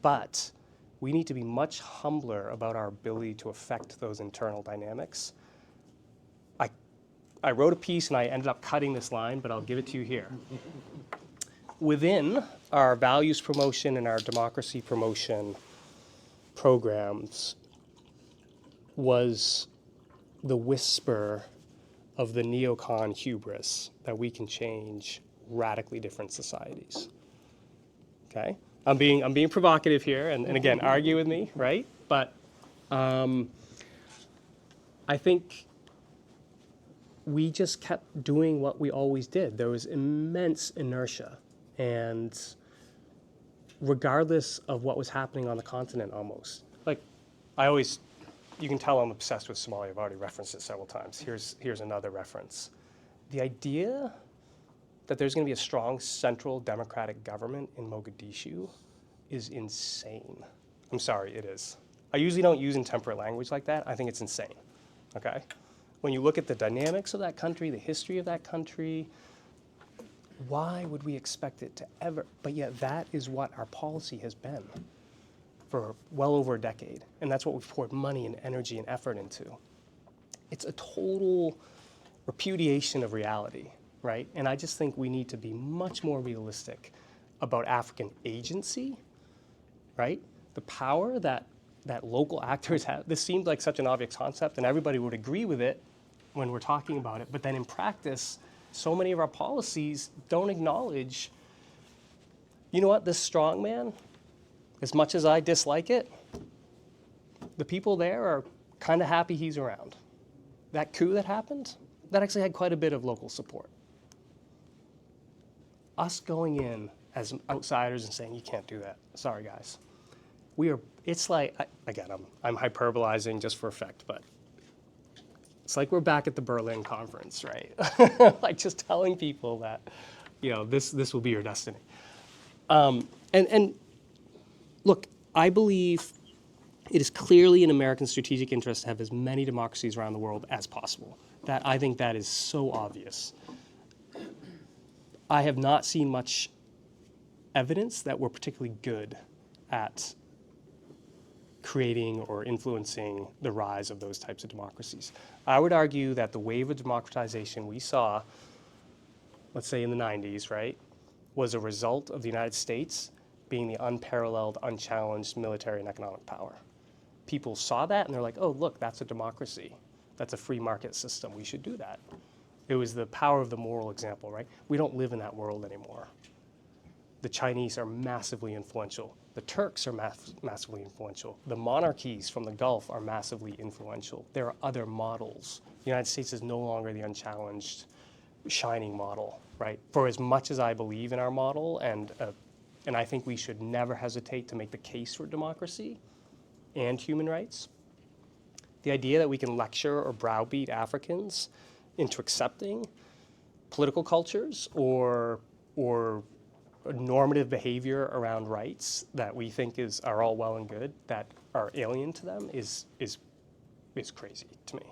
But we need to be much humbler about our ability to affect those internal dynamics. I wrote a piece and I ended up cutting this line, but I'll give it to you here. Within our values promotion and our democracy promotion programs was the whisper of the neocon hubris that we can change radically different societies. Okay? I'm being provocative here, and again, argue with me, right? But I think we just kept doing what we always did. There was immense inertia, and regardless of what was happening on the continent, almost like you can tell I'm obsessed with Somalia. I've already referenced it several times. Here's another reference. The idea that there's going to be a strong central democratic government in Mogadishu is insane. I'm sorry, it is. I usually don't use intemperate language like that. I think it's insane, okay? When you look at the dynamics of that country, the history of that country, why would we expect it to ever? But yet that is what our policy has been for well over a decade. And that's what we've poured money and energy and effort into. It's a total repudiation of reality, right? And I just think we need to be much more realistic about African agency, right? The power that local actors have. This seemed like such an obvious concept, and everybody would agree with it when we're talking about it. But then in practice, so many of our policies don't acknowledge, you know what, this strongman, as much as I dislike it, the people there are kind of happy he's around. That coup that happened, that actually had quite a bit of local support. Us going in as outsiders and saying, you can't do that. Sorry, guys. It's like, again, I'm hyperbolizing just for effect, but it's like we're back at the Berlin conference, right? Like just telling people that, this will be your destiny. And look, I believe it is clearly in American strategic interest to have as many democracies around the world as possible. I think that is so obvious. I have not seen much evidence that we're particularly good at creating or influencing the rise of those types of democracies. I would argue that the wave of democratization we saw, let's say in the 90s, right, was a result of the United States being the unparalleled, unchallenged military and economic power. People saw that and they're like, oh, look, that's a democracy. That's a free market system. We should do that. It was the power of the moral example, right? We don't live in that world anymore. The Chinese are massively influential. The Turks are massively influential. The monarchies from the Gulf are massively influential. There are other models. The United States is no longer the unchallenged, shining model, right? For as much as I believe in our model, and I think we should never hesitate to make the case for democracy and human rights, the idea that we can lecture or browbeat Africans into accepting political cultures or normative behavior around rights that we think are all well and good that are alien to them is crazy to me.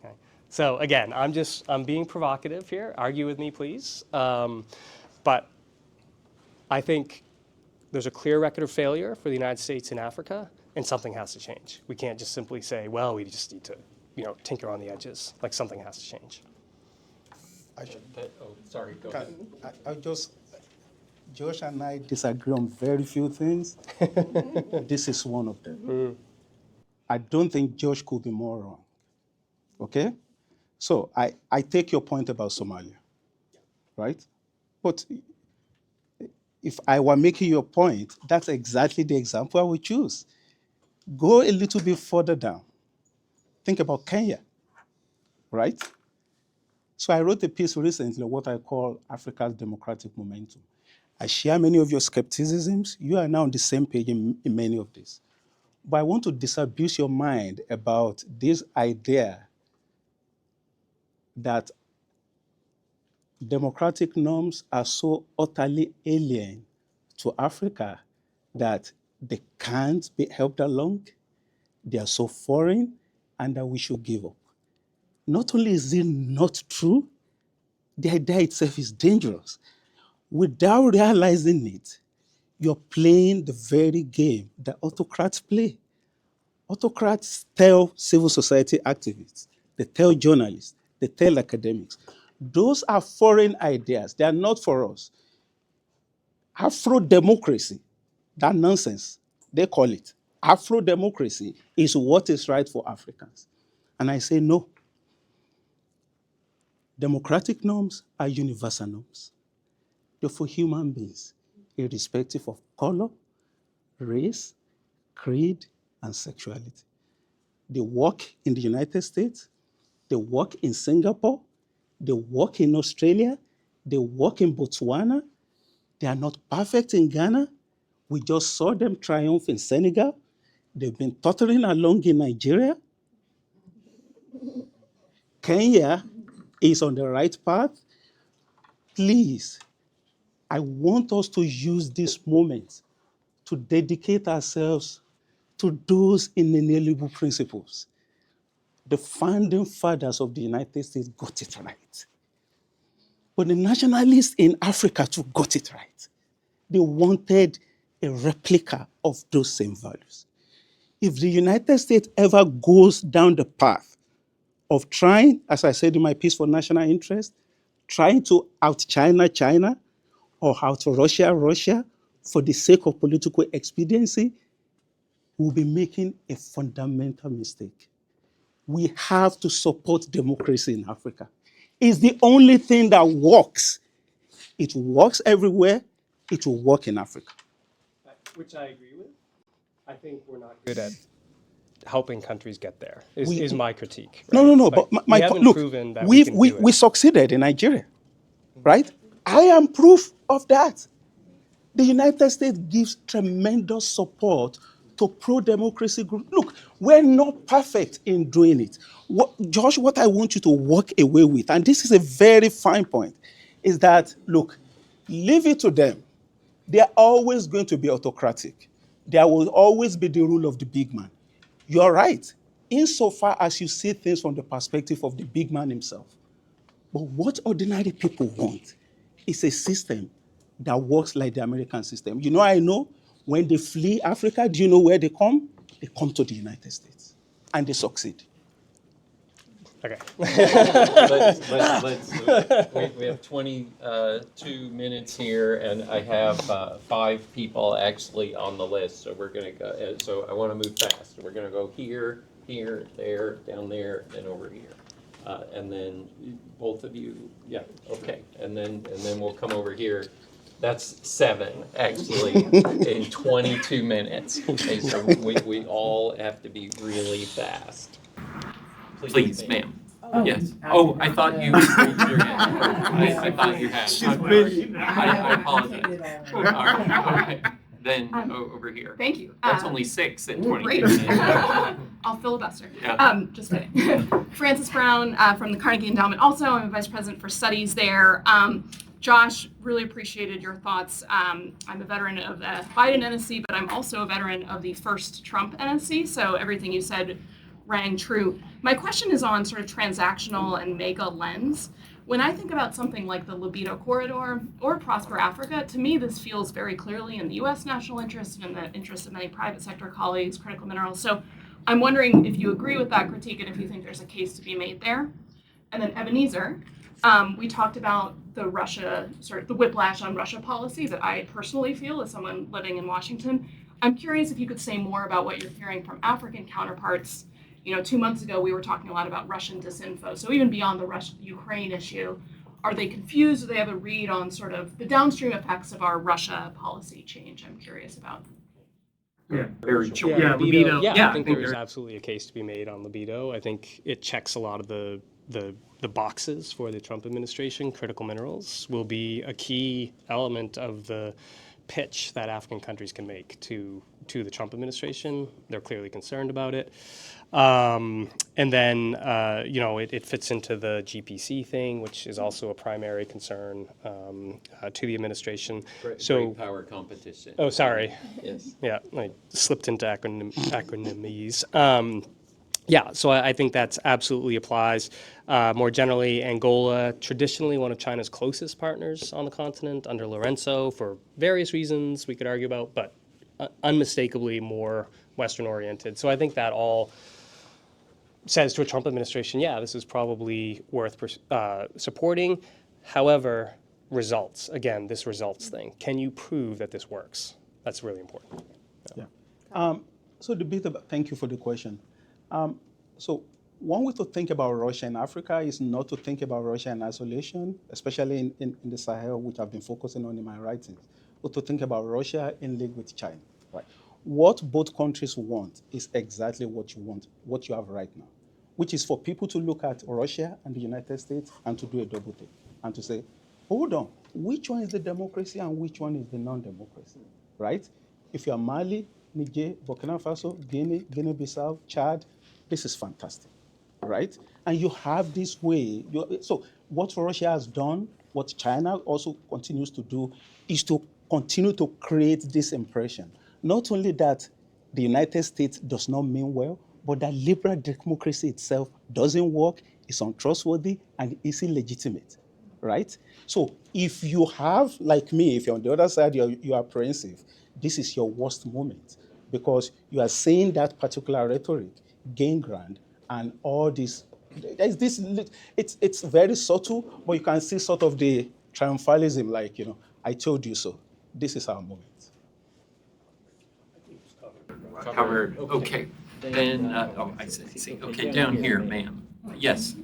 Okay? So again, I'm being provocative here. Argue with me, please. But I think there's a clear record of failure for the United States in Africa, and something has to change. We can't just simply say, well, we just need to, tinker on the edges. Like something has to change. Sorry, go ahead. Josh and I disagree on very few things. This is one of them. I don't think Josh could be more wrong. Okay? So I take your point about Somalia, right? But if I were making your point, that's exactly the example I would choose. Go a little bit further down. Think about Kenya, right? So I wrote a piece recently, what I call Africa's democratic momentum. I share many of your skepticisms. You are now on the same page in many of these. But I want to disabuse your mind about this idea that democratic norms are so utterly alien to Africa that they can't be helped along, they are so foreign, and that we should give up. Not only is it not true, the idea itself is dangerous. Without realizing it, you're playing the very game that autocrats play. Autocrats tell civil society activists, they tell journalists, they tell academics. Those are foreign ideas. They are not for us. Afro-democracy, that nonsense, they call it. Afro-democracy is what is right for Africans. And I say no. Democratic norms are universal norms. They're for human beings. irrespective of color, race, creed, and sexuality. They work in the United States, they work in Singapore, they work in Australia, they work in Botswana. They are not perfect in Ghana. We just saw them triumph in Senegal. They've been tottering along in Nigeria. Kenya is on the right path. Please, I want us to use this moment to dedicate ourselves to those inalienable principles. The founding fathers of the United States got it right. But the nationalists in Africa too got it right. They wanted a replica of those same values. If the United States ever goes down the path of trying, as I said in my piece for national interest, trying to out-China China or out-Russia Russia for the sake of political expediency, we'll be making a fundamental mistake. We have to support democracy in Africa. It's the only thing that works. It works everywhere. It will work in Africa. Which I agree with. I think we're not good at helping countries get there, is We- my critique. No, right? no, no. But But we haven't look, proven that we can do it. we succeeded in Nigeria, right? I am proof of that. The United States gives tremendous support to pro-democracy groups. Look, we're not perfect in doing it. Josh, what I want you to walk away with, and this is a very fine point, is that, look, leave it to them. They're always going to be autocratic. There will always be the rule of the big man. You're right, insofar as you see things from the perspective of the big man himself. But what ordinary people want is a system that works like the American system. I know when they flee Africa, do you know where they come? They come to the United States, and they succeed. Okay. We have 22 minutes here, and I have 5 people actually on the list, so we're going to go. So I want to move fast. We're going to go here, here, there, down there, and over here. And then both of you, yeah, okay. And then we'll come over here. That's 7 actually in 22 minutes. Okay, so we all have to be really fast. Please, ma'am. Yes. Oh, I thought you raised your hand. I thought you had. I apologize. All right, okay. Then over here. Thank you. That's only 6 in 22 Great. minutes. I'll filibuster. Yeah. Just kidding. Frances Brown from the Carnegie Endowment. Also, I'm a vice president for studies there. Josh, really appreciated your thoughts. I'm a veteran of the Biden NSC, but I'm also a veteran of the first Trump NSC. So everything you said rang true. My question is on sort of transactional and mega lens. When I think about something like the Libido Corridor or Prosper Africa, to me, this feels very clearly in the U.S. national interest and in the interest of many private sector colleagues, critical minerals. So I'm wondering if you agree with that critique and if you think there's a case to be made there. And then Ebenezer, we talked about the Russia, sort of the whiplash on Russia policy that I personally feel as someone living in Washington. I'm curious if you could say more about what you're hearing from African counterparts. 2 months ago, we were talking a lot about Russian disinfo. So even beyond the Russia-Ukraine issue, are they confused? Do they have a read on sort of the downstream effects of our Russia policy change? I'm curious about. Yeah, very short. Yeah, Libido. Yeah, I think there's absolutely a case to be made on libido. I think it checks a lot of the boxes for the Trump administration. Critical minerals will be a key element of the pitch that African countries can make to the Trump administration. They're clearly concerned about it. And then, it fits into the GPC thing, which is also a primary concern to the administration. Great power competition. Oh, sorry. Yes. Yeah, I slipped into acronymies. So I think that absolutely applies. More generally, Angola, traditionally one of China's closest partners on the continent under Lorenzo for various reasons we could argue about, but unmistakably more Western-oriented. So I think that all says to a Trump administration, yeah, this is probably worth supporting. However, results, again, this results thing. Can you prove that this works? That's really important. Yeah. Thank you for the question. So one way to think about Russia in Africa is not to think about Russia in isolation, especially in the Sahel, which I've been focusing on in my writings, but to think about Russia in league with China. Right? What both countries want is exactly what you want, what you have right now, which is for people to look at Russia and the United States and to do a double take and to say, hold on, which one is the democracy and which one is the non-democracy, right? If you're Mali, Niger, Burkina Faso, Guinea, Guinea-Bissau, Chad, this is fantastic, right? And you have this way. So what Russia has done, what China also continues to do, is to continue to create this impression. Not only that the United States does not mean well, but that liberal democracy itself doesn't work, is untrustworthy, and is illegitimate, right? So if you have, like me, if you're on the other side, you are apprehensive, this is your worst moment because you are saying that particular rhetoric, gain ground, and all this. There's this. It's very subtle, but you can see sort of the triumphalism, like, I told you so. This is our moment. Covered. Okay. Then, I see. Okay, down here, ma'am. Yes.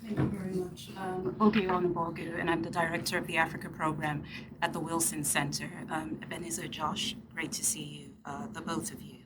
Thank you very much. Oge Onugbogu, and I'm the director of the Africa program at the Wilson Center. Ebenezer, Josh, great to see you, the both of you.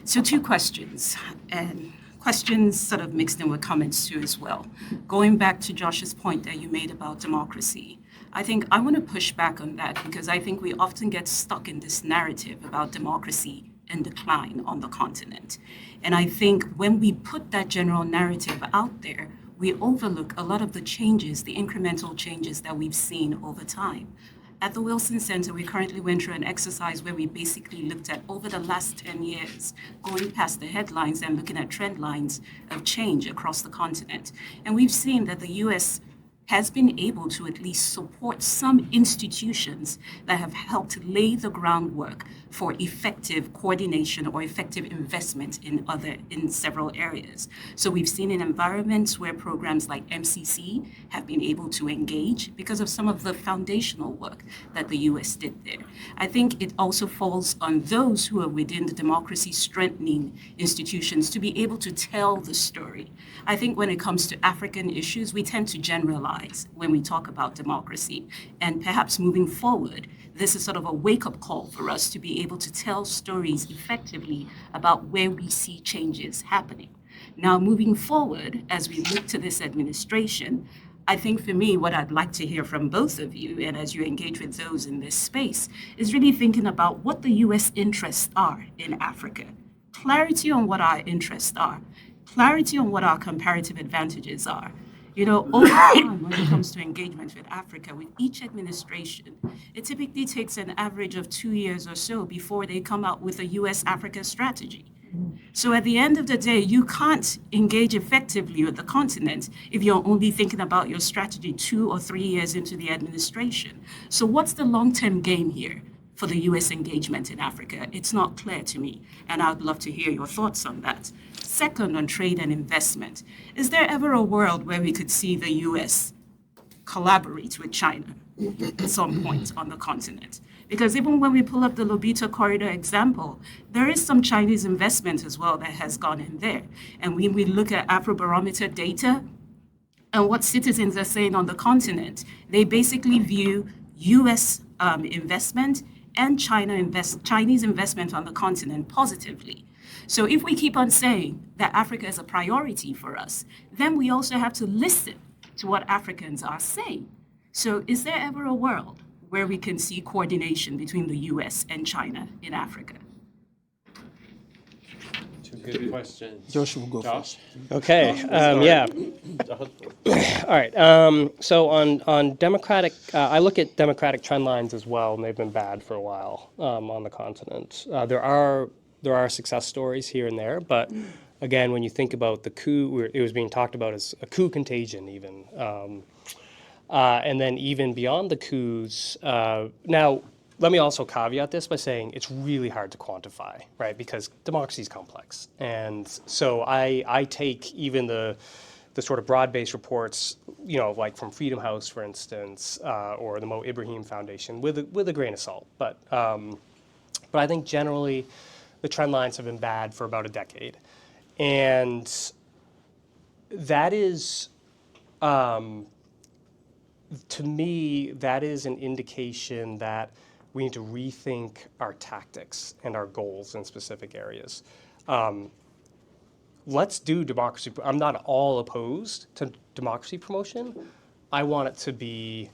So 2 questions, and questions sort of mixed in with comments too as well. Going back to Josh's point that you made about democracy, I think I want to push back on that because I think we often get stuck in this narrative about democracy in decline on the continent. And I think when we put that general narrative out there, we overlook a lot of the changes, the incremental changes that we've seen over time. At the Wilson Center, we currently went through an exercise where we basically looked at over the last 10 years, going past the headlines and looking at trend lines of change across the continent. And we've seen that the US has been able to at least support some institutions that have helped lay the groundwork for effective coordination or effective investment in several areas. So we've seen in environments where programs like MCC have been able to engage because of some of the foundational work that the US did there. I think it also falls on those who are within the democracy strengthening institutions to be able to tell the story. I think when it comes to African issues, we tend to generalize when we talk about democracy. And perhaps moving forward, this is sort of a wake-up call for us to be able to tell stories effectively about where we see changes happening. Now, moving forward, as we look to this administration, I think for me, what I'd like to hear from both of you, and as you engage with those in this space, is really thinking about what the US interests are in Africa. Clarity on what our interests are, clarity on what our comparative advantages are. Over time, when it comes to engagement with Africa, with each administration, it typically takes an average of 2 years or so before they come out with a US-Africa strategy. So at the end of the day, you can't engage effectively with the continent if you're only thinking about your strategy 2 or 3 years into the administration. So what's the long-term game here for the US engagement in Africa? It's not clear to me, and I'd love to hear your thoughts on that. Second, on trade and investment, is there ever a world where we could see the US collaborate with China at some point on the continent? Because even when we pull up the Lobito Corridor example, there is some Chinese investment as well that has gone in there. And when we look at Afrobarometer data and what citizens are saying on the continent, they basically view US investment and Chinese investment on the continent positively. So if we keep on saying that Africa is a priority for us, then we also have to listen to what Africans are saying. So is there ever a world where we can see coordination between the US and China in Africa? Two good questions. Josh will go first. Okay, yeah. All right, so on democratic, I look at democratic trend lines as well, and they've been bad for a while on the continent. There are success stories here and there, but again, when you think about the coup, it was being talked about as a coup contagion even. And then even beyond the coups, now let me also caveat this by saying it's really hard to quantify, right? Because democracy is complex. And so I take even the sort of broad-based reports, like from Freedom House, for instance, or the Mo Ibrahim Foundation with a grain of salt. But I think generally the trend lines have been bad for about a decade. And that is, to me, that is an indication that we need to rethink our tactics and our goals in specific areas. Let's do democracy. I'm not all opposed to democracy promotion. I want it to be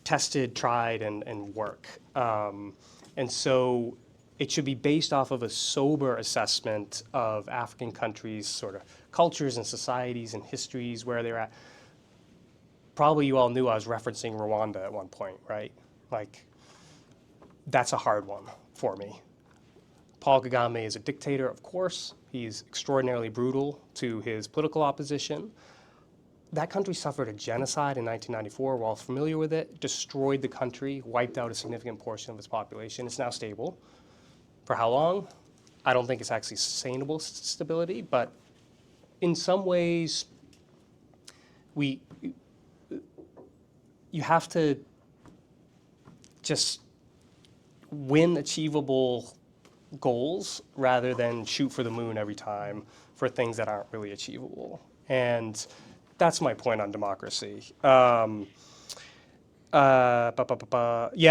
tested, tried, and work. And so it should be based off of a sober assessment of African countries' sort of cultures and societies and histories, where they're at. Probably you all knew I was referencing Rwanda at one point, right? Like, that's a hard one for me. Paul Kagame is a dictator, of course. He's extraordinarily brutal to his political opposition. That country suffered a genocide in 1994. We're all familiar with it. Destroyed the country, wiped out a significant portion of its population. It's now stable. For how long? I don't think it's actually sustainable stability, but in some ways, you have to just win achievable goals rather than shoot for the moon every time for things that aren't really achievable. And that's my point on democracy. Yeah,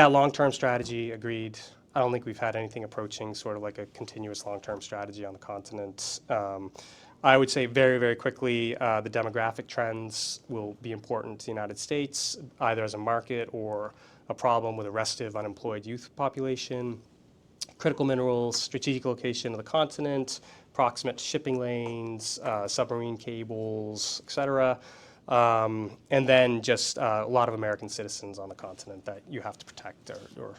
long-term strategy, agreed. I don't think we've had anything approaching sort of like a continuous long-term strategy on the continent. I would say very, very quickly, the demographic trends will be important to the United States, either as a market or a problem with a restive unemployed youth population. Critical minerals, strategic location of the continent, proximate shipping lanes, submarine cables, et cetera. And then just a lot of American citizens on the continent that you have to protect, or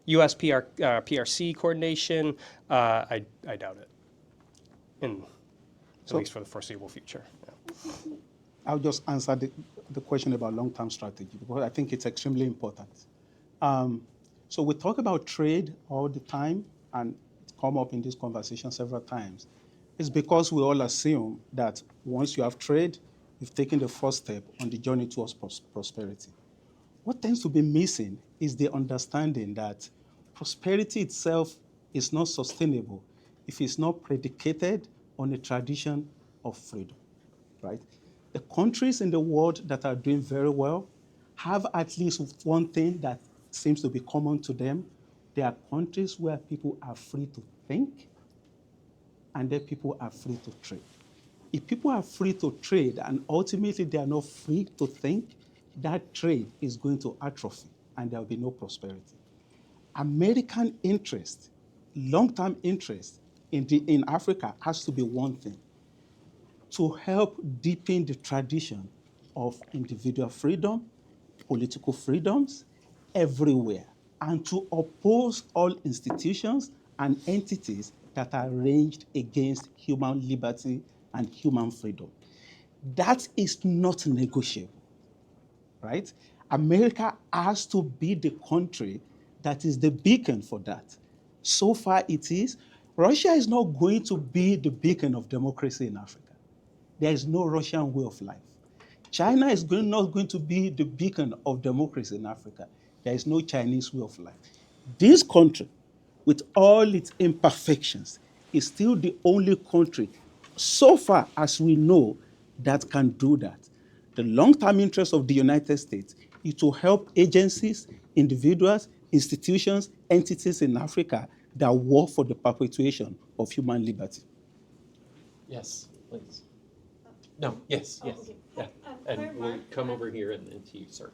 U.S. PRC coordination. I doubt it, at least for the foreseeable future. Yeah. I'll just answer the question about long-term strategy, because I think it's extremely important. So we talk about trade all the time, and it's come up in this conversation several times. It's because we all assume that once you have trade, you've taken the first step on the journey towards prosperity. What tends to be missing is the understanding that prosperity itself is not sustainable if it's not predicated on a tradition of freedom, right? The countries in the world that are doing very well have at least one thing that seems to be common to them. They are countries where people are free to think, and then people are free to trade. If people are free to trade and ultimately they are not free to think, that trade is going to atrophy and there will be no prosperity. American interest, long-term interest in Africa has to be one thing: to help deepen the tradition of individual freedom, political freedoms everywhere, and to oppose all institutions and entities that are ranged against human liberty and human freedom. That is not negotiable, right? America has to be the country that is the beacon for that. So far it is. Russia is not going to be the beacon of democracy in Africa. There is no Russian way of life. China is not going to be the beacon of democracy in Africa. There is no Chinese way of life. This country, with all its imperfections, is still the only country, so far as we know, that can do that. The long-term interest of the United States is to help agencies, individuals, institutions, entities in Africa that work for the perpetuation of human liberty. Yes, please. No, yes. Okay. Yeah. And we'll come over here and to you, sir.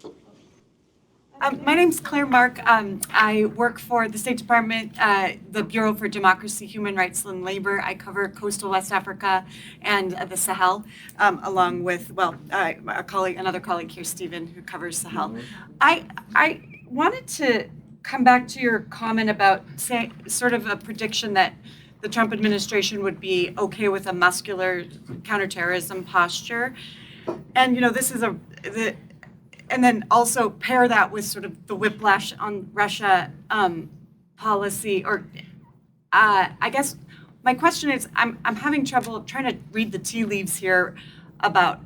My name's Claire Mark. I work for the State Department, the Bureau for Democracy, Human Rights, and Labor. I cover coastal West Africa and the Sahel, along with, another colleague here, Stephen, who covers Sahel. Mm-hmm. I wanted to come back to your comment about sort of a prediction that the Trump administration would be okay with a muscular counterterrorism posture. And, this is and then also pair that with sort of the whiplash on Russia policy, or I guess my question is, I'm having trouble trying to read the tea leaves here about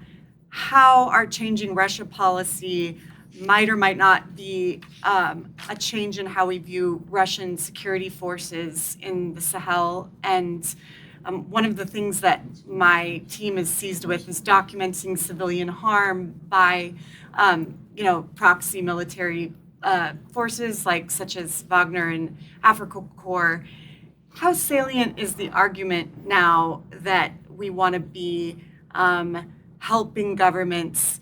how our changing Russia policy might or might not be a change in how we view Russian security forces in the Sahel, and One of the things that my team is seized with is documenting civilian harm by, proxy military forces such as Wagner and Afrika Korps. How salient is the argument now that we want to be helping governments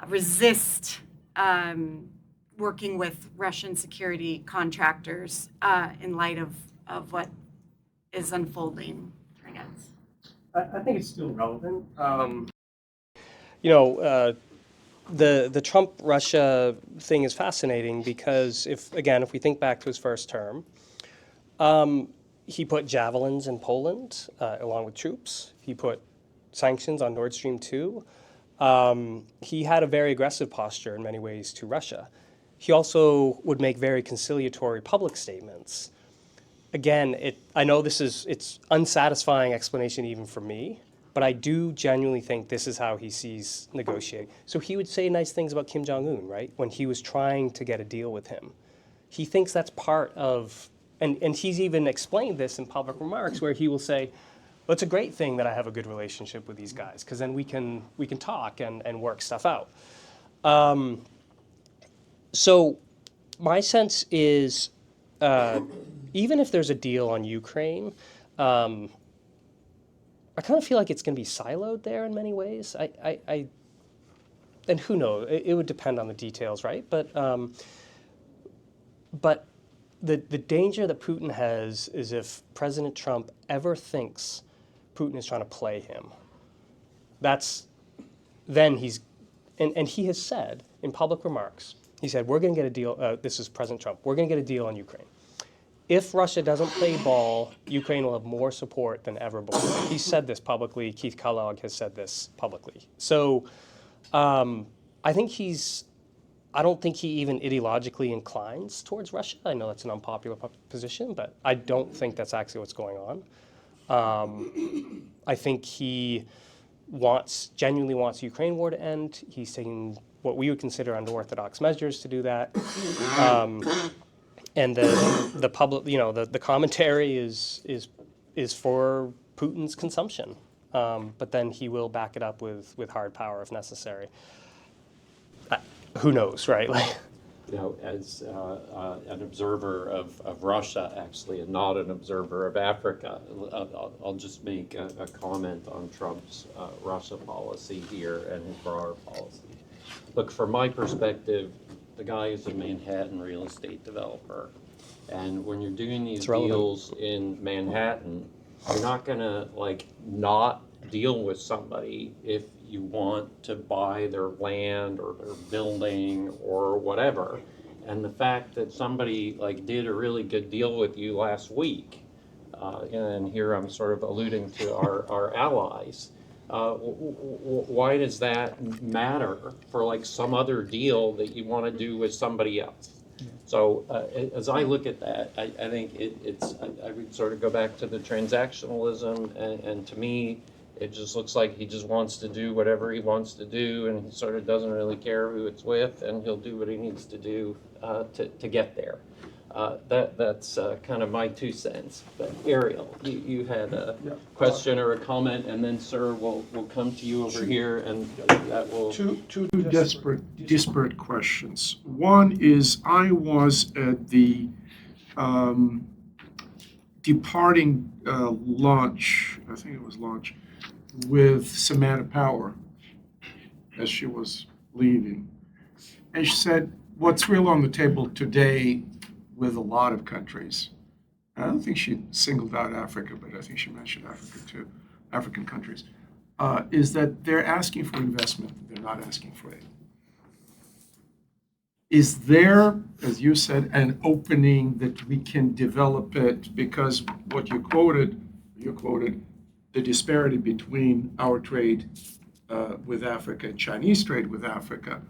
resist working with Russian security contractors in light of what is unfolding, I guess? I think it's still relevant. The Trump-Russia thing is fascinating because if we think back to his first term, he put javelins in Poland along with troops. He put sanctions on Nord Stream 2. He had a very aggressive posture in many ways to Russia. He also would make very conciliatory public statements. Again, I know it's unsatisfying explanation even for me, but I do genuinely think this is how he sees negotiating. So he would say nice things about Kim Jong-un, right, when he was trying to get a deal with him. He thinks that's part of, and he's even explained this in public remarks where he will say, well, it's a great thing that I have a good relationship with these guys because then we can talk and work stuff out. So my sense is even if there's a deal on Ukraine, I kind of feel like it's going to be siloed there in many ways. And who knows? It would depend on the details, right? But the danger that Putin has is if President Trump ever thinks Putin is trying to play him, then he's, and he has said in public remarks, he said, we're going to get a deal, this is President Trump, we're going to get a deal on Ukraine. If Russia doesn't play ball, Ukraine will have more support than ever before. He said this publicly. Keith Kellogg has said this publicly. So I don't think he even ideologically inclines towards Russia. I know that's an unpopular position, but I don't think that's actually what's going on. I think he genuinely wants the Ukraine war to end. He's taking what we would consider unorthodox measures to do that. And the public, the commentary is for Putin's consumption, but then he will back it up with hard power if necessary. Who knows, right? As an observer of Russia, actually, and not an observer of Africa, I'll just make a comment on Trump's Russia policy here and his broader policy. Look, from my perspective, the guy is a Manhattan real estate developer. And when you're doing these deals in Manhattan, you're not gonna not deal with somebody if you want to buy their land or their building or whatever. And the fact that somebody did a really good deal with you last week, and here I'm sort of alluding to our allies, why does that matter for some other deal that you want to do with somebody else? So as I look at that, I think I would sort of go back to the transactionalism, and to me, it just looks like he just wants to do whatever he wants to do, and he sort of doesn't really care who it's with, and he'll do what he needs to do to get there. That's kind of my 2 cents. But Ariel, you had a question or a comment, and then sir, we'll come to you over here, and that will. Two disparate questions. One is I was at the departing lunch, I think it was lunch, with Samantha Power as she was leaving. And she said, what's real on the table today with a lot of countries, and I don't think she singled out Africa, but I think she mentioned Africa too, African countries, is that they're asking for investment, they're not asking for aid. Is there, as you said, an opening that we can develop it? Because what you quoted the disparity between our trade with Africa and Chinese trade with Africa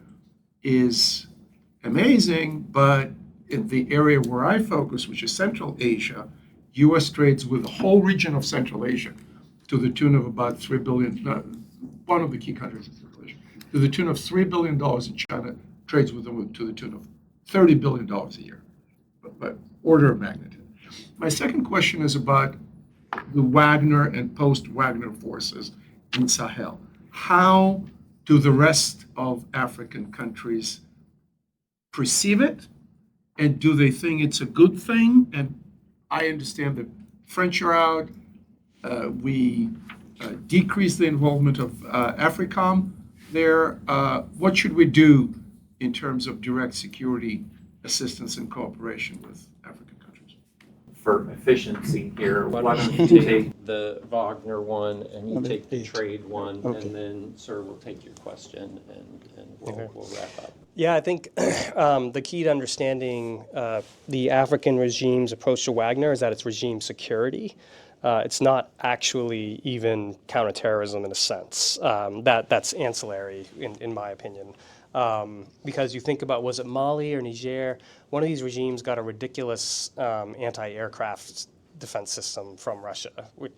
is amazing, but in the area where I focus, which is Central Asia, U.S. trades with the whole region of Central Asia to the tune of about $3 billion, one of the key countries in Central Asia, to the tune of $3 billion, and China trades with them to the tune of $30 billion a year, but order of magnitude. My second question is about the Wagner and post-Wagner forces in Sahel. How do the rest of African countries perceive it? And do they think it's a good thing? And I understand that French are out. We decrease the involvement of AFRICOM there. What should we do in terms of direct security assistance and cooperation with African countries? For efficiency here, Why why don't don't you you take take the Wagner one, and you Okay. take the trade one, Okay. and then, sir, we'll take your question, and we'll wrap up. Yeah, I think the key to understanding the African regime's approach to Wagner is that it's regime security. It's not actually even counterterrorism in a sense. That's ancillary, in my opinion. Because you think about, was it Mali or Niger? One of these regimes got a ridiculous anti-aircraft defense system from Russia, which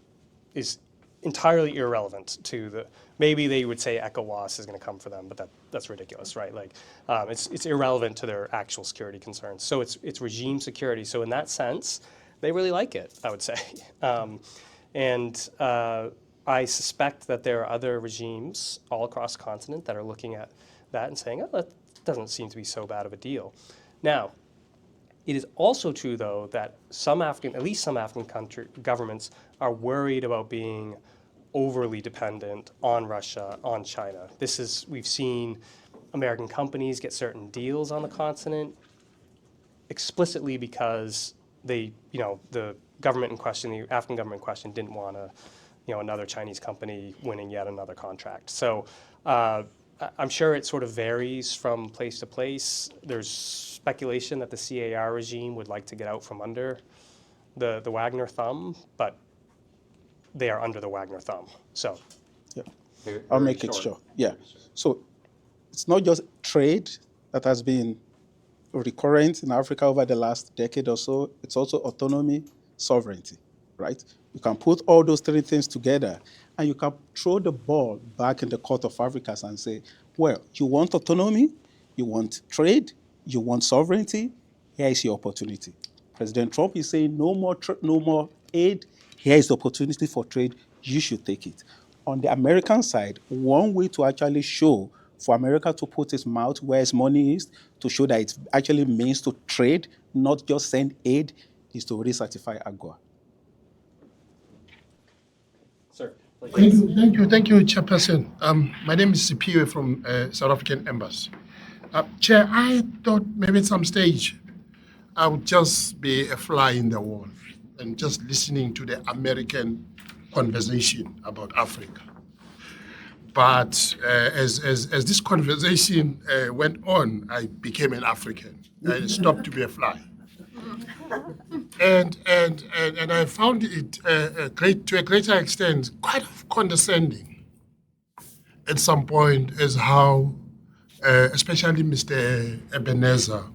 is entirely irrelevant to the, maybe they would say ECOWAS is going to come for them, but that's ridiculous, right? Like, it's irrelevant to their actual security concerns. So it's regime security. So in that sense, they really like it, I would say. I suspect that there are other regimes all across the continent that are looking at that and saying, oh, that doesn't seem to be so bad of a deal. Now, it is also true, though, that at least some African governments are worried about being overly dependent on Russia, on China. We've seen American companies get certain deals on the continent explicitly because the government in question, the African government in question, didn't want another Chinese company winning yet another contract. So I'm sure it sort of varies from place to place. There's speculation that the CAR regime would like to get out from under the Wagner thumb, but they are under the Wagner thumb. So, Yeah. Very I'll make it short. Yeah. So it's not just trade that has been recurrent in Africa over the last decade or so. It's also autonomy, sovereignty, right? You can put all those three things together and you can throw the ball back in the court of Africans and say, well, you want autonomy, you want trade, you want sovereignty, here is your opportunity. President Trump is saying no more aid, here is the opportunity for trade, you should take it. On the American side, one way to actually show for America to put its mouth where its money is, to show that it actually means to trade, not just send aid, is to recertify AGOA. Sir, please. Thank you, Chairperson. My name is Sipiwe from South African Embassy. Chair, I thought maybe at some stage I would just be a fly in the wall and just listening to the American conversation about Africa. But as this conversation went on, I became an African. I stopped to be a fly. And I found it to a greater extent quite condescending at some point as how, especially Mr. Ebenezer,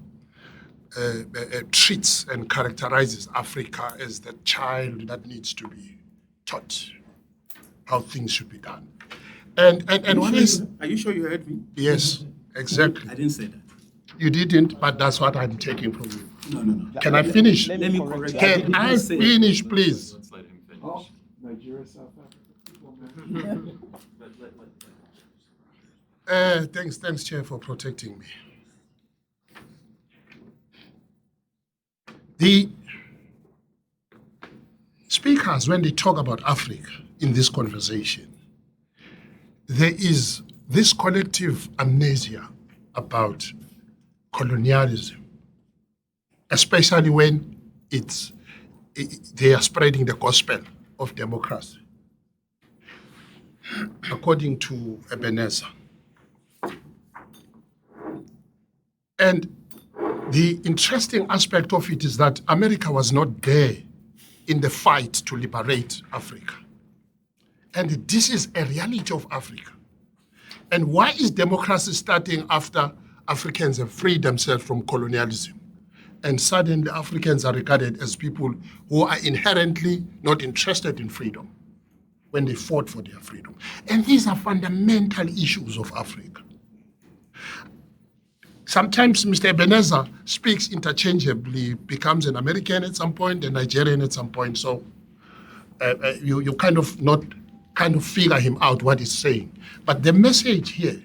treats and characterizes Africa as the child that needs to be taught how things should be done. And what is? Are you sure you heard me? Yes, exactly. I didn't say that. You didn't, but that's what I'm taking from you. No. Can I finish? Let me correct you. Can I finish, please? Let's let him finish. Oh, Nigeria, South Africa. Thanks, Chair, for protecting me. The speakers, when they talk about Africa in this conversation, there is this collective amnesia about colonialism, especially when they are spreading the gospel of democracy, according to Ebenezer. And the interesting aspect of it is that America was not there in the fight to liberate Africa. And this is a reality of Africa. And why is democracy starting after Africans have freed themselves from colonialism? And suddenly Africans are regarded as people who are inherently not interested in freedom when they fought for their freedom. And these are fundamental issues of Africa. Sometimes Mr. Ebenezer speaks interchangeably, becomes an American at some point, a Nigerian at some point. So you kind of not kind of figure him out what he's saying. But the message here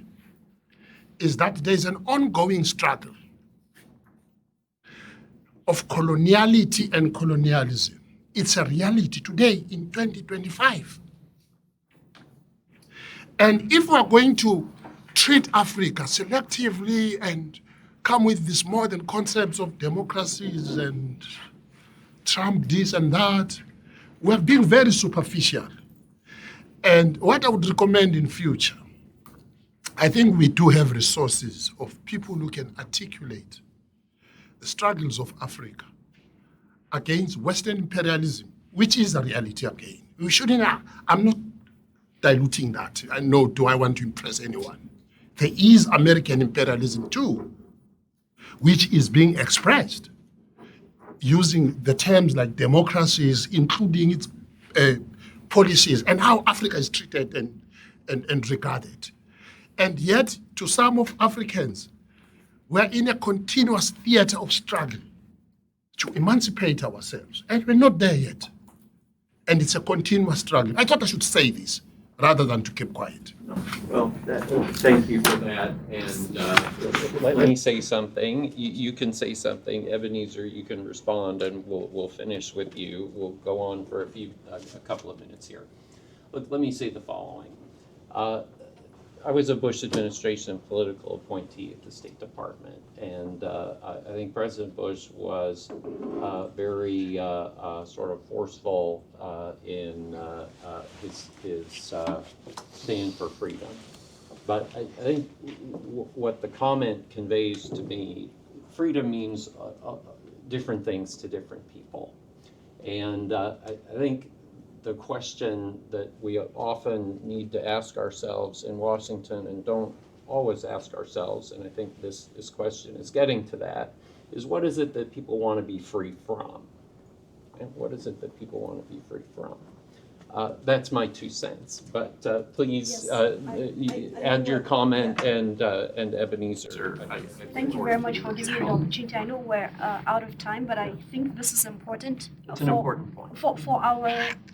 is that there's an ongoing struggle of coloniality and colonialism. It's a reality today in 2025. And if we're going to treat Africa selectively and come with these modern concepts of democracies and Trump this and that, we're being very superficial. And what I would recommend in future, I think we do have resources of people who can articulate the struggles of Africa against Western imperialism, which is a reality again. We shouldn't, I'm not diluting that. I know, do I want to impress anyone? There is American imperialism too, which is being expressed using the terms like democracies, including its policies and how Africa is treated and regarded. And yet, to some of Africans, we're in a continuous theater of struggle to emancipate ourselves. And we're not there yet. And it's a continuous struggle. I thought I should say this rather than to keep quiet. Well, thank you for that. And let me say something. You can say something. Ebenezer, you can respond, and we'll finish with you. We'll go on for a couple of minutes here. Let me say the following. I was a Bush administration political appointee at the State Department, and I think President Bush was very sort of forceful in his stand for freedom. But I think what the comment conveys to me, freedom means different things to different people. And I think the question that we often need to ask ourselves in Washington and don't always ask ourselves, and I think this question is getting to that, is what is it that people want to be free from? And what is it that people want to be free from? That's my 2 cents, but please Yes, add your comment and Ebenezer. Thank you very much for giving me the opportunity. I know we're out of time, but I think this is important. It's an important point. For our,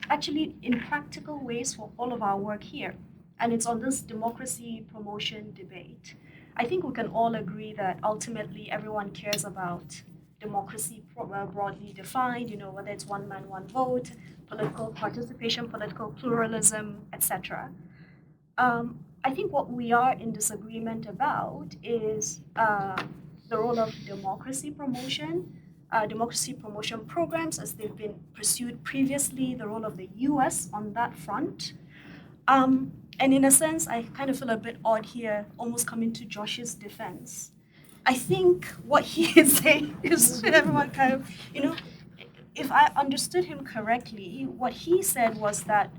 actually in practical ways for all of our work here. And it's on this democracy promotion debate. I think we can all agree that ultimately everyone cares about democracy broadly defined, whether it's one man, one vote, political participation, political pluralism, etc. I think what we are in disagreement about is the role of democracy promotion programs as they've been pursued previously, the role of the US on that front. And in a sense, I kind of feel a bit odd here, almost coming to Josh's defense. I think what he is saying is everyone kind of, if I understood him correctly, what he said was that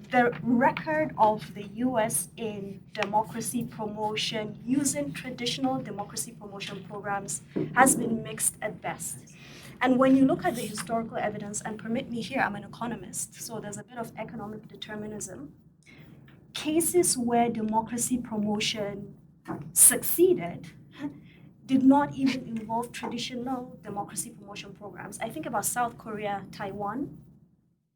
the record of the US in democracy promotion, using traditional democracy promotion programs, has been mixed at best. And when you look at the historical evidence, and permit me here, I'm an economist, so there's a bit of economic determinism. Cases where democracy promotion succeeded did not even involve traditional democracy promotion programs. I think about South Korea, Taiwan,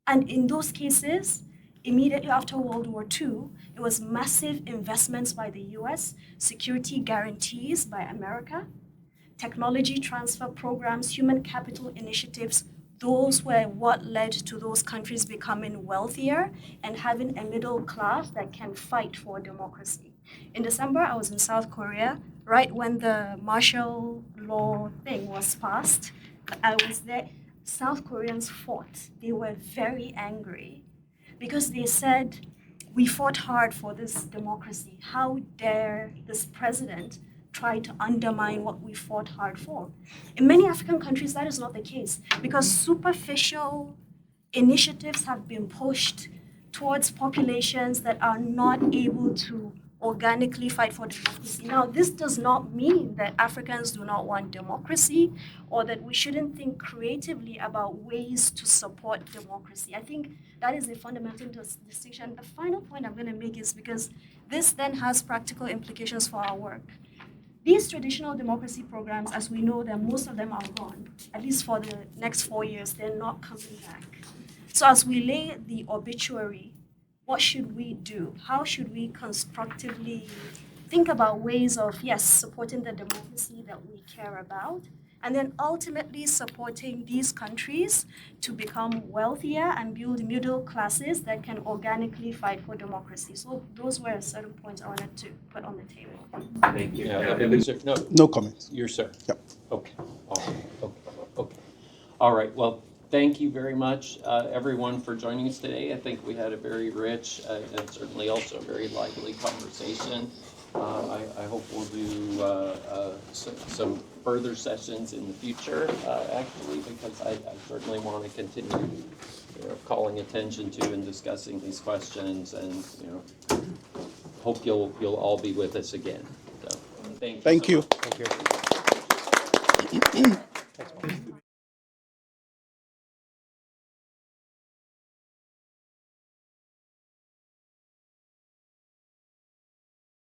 and in those cases, immediately after World War II, it was massive investments by the US, security guarantees by America, technology transfer programs, human capital initiatives. Those were what led to those countries becoming wealthier and having a middle class that can fight for democracy. In December, I was in South Korea, right when the martial law thing was passed. I was there. South Koreans fought. They were very angry because they said, we fought hard for this democracy. How dare this president try to undermine what we fought hard for? In many African countries, that is not the case because superficial initiatives have been pushed towards populations that are not able to organically fight for democracy. Now, this does not mean that Africans do not want democracy or that we shouldn't think creatively about ways to support democracy. I think that is a fundamental distinction. The final point I'm going to make is because this then has practical implications for our work. These traditional democracy programs, as we know, that most of them are gone, at least for the next 4 years, they're not coming back. So as we lay the obituary, what should we do? How should we constructively think about ways of, yes, supporting the democracy that we care about, and then ultimately supporting these countries to become wealthier and build middle classes that can organically fight for democracy. So those were certain points I wanted to put on the table. Thank you. Ebenezer, no, No comments. you're sir. Yep. Okay. Okay. All right. Well, thank you very much, everyone, for joining us today. I think we had a very rich and certainly also a very lively conversation. I hope we'll do some further sessions in the future, actually, because I certainly want to continue calling attention to and discussing these questions, and hope you'll all be with us again. So, thank you. Thank so you. much. Thank you.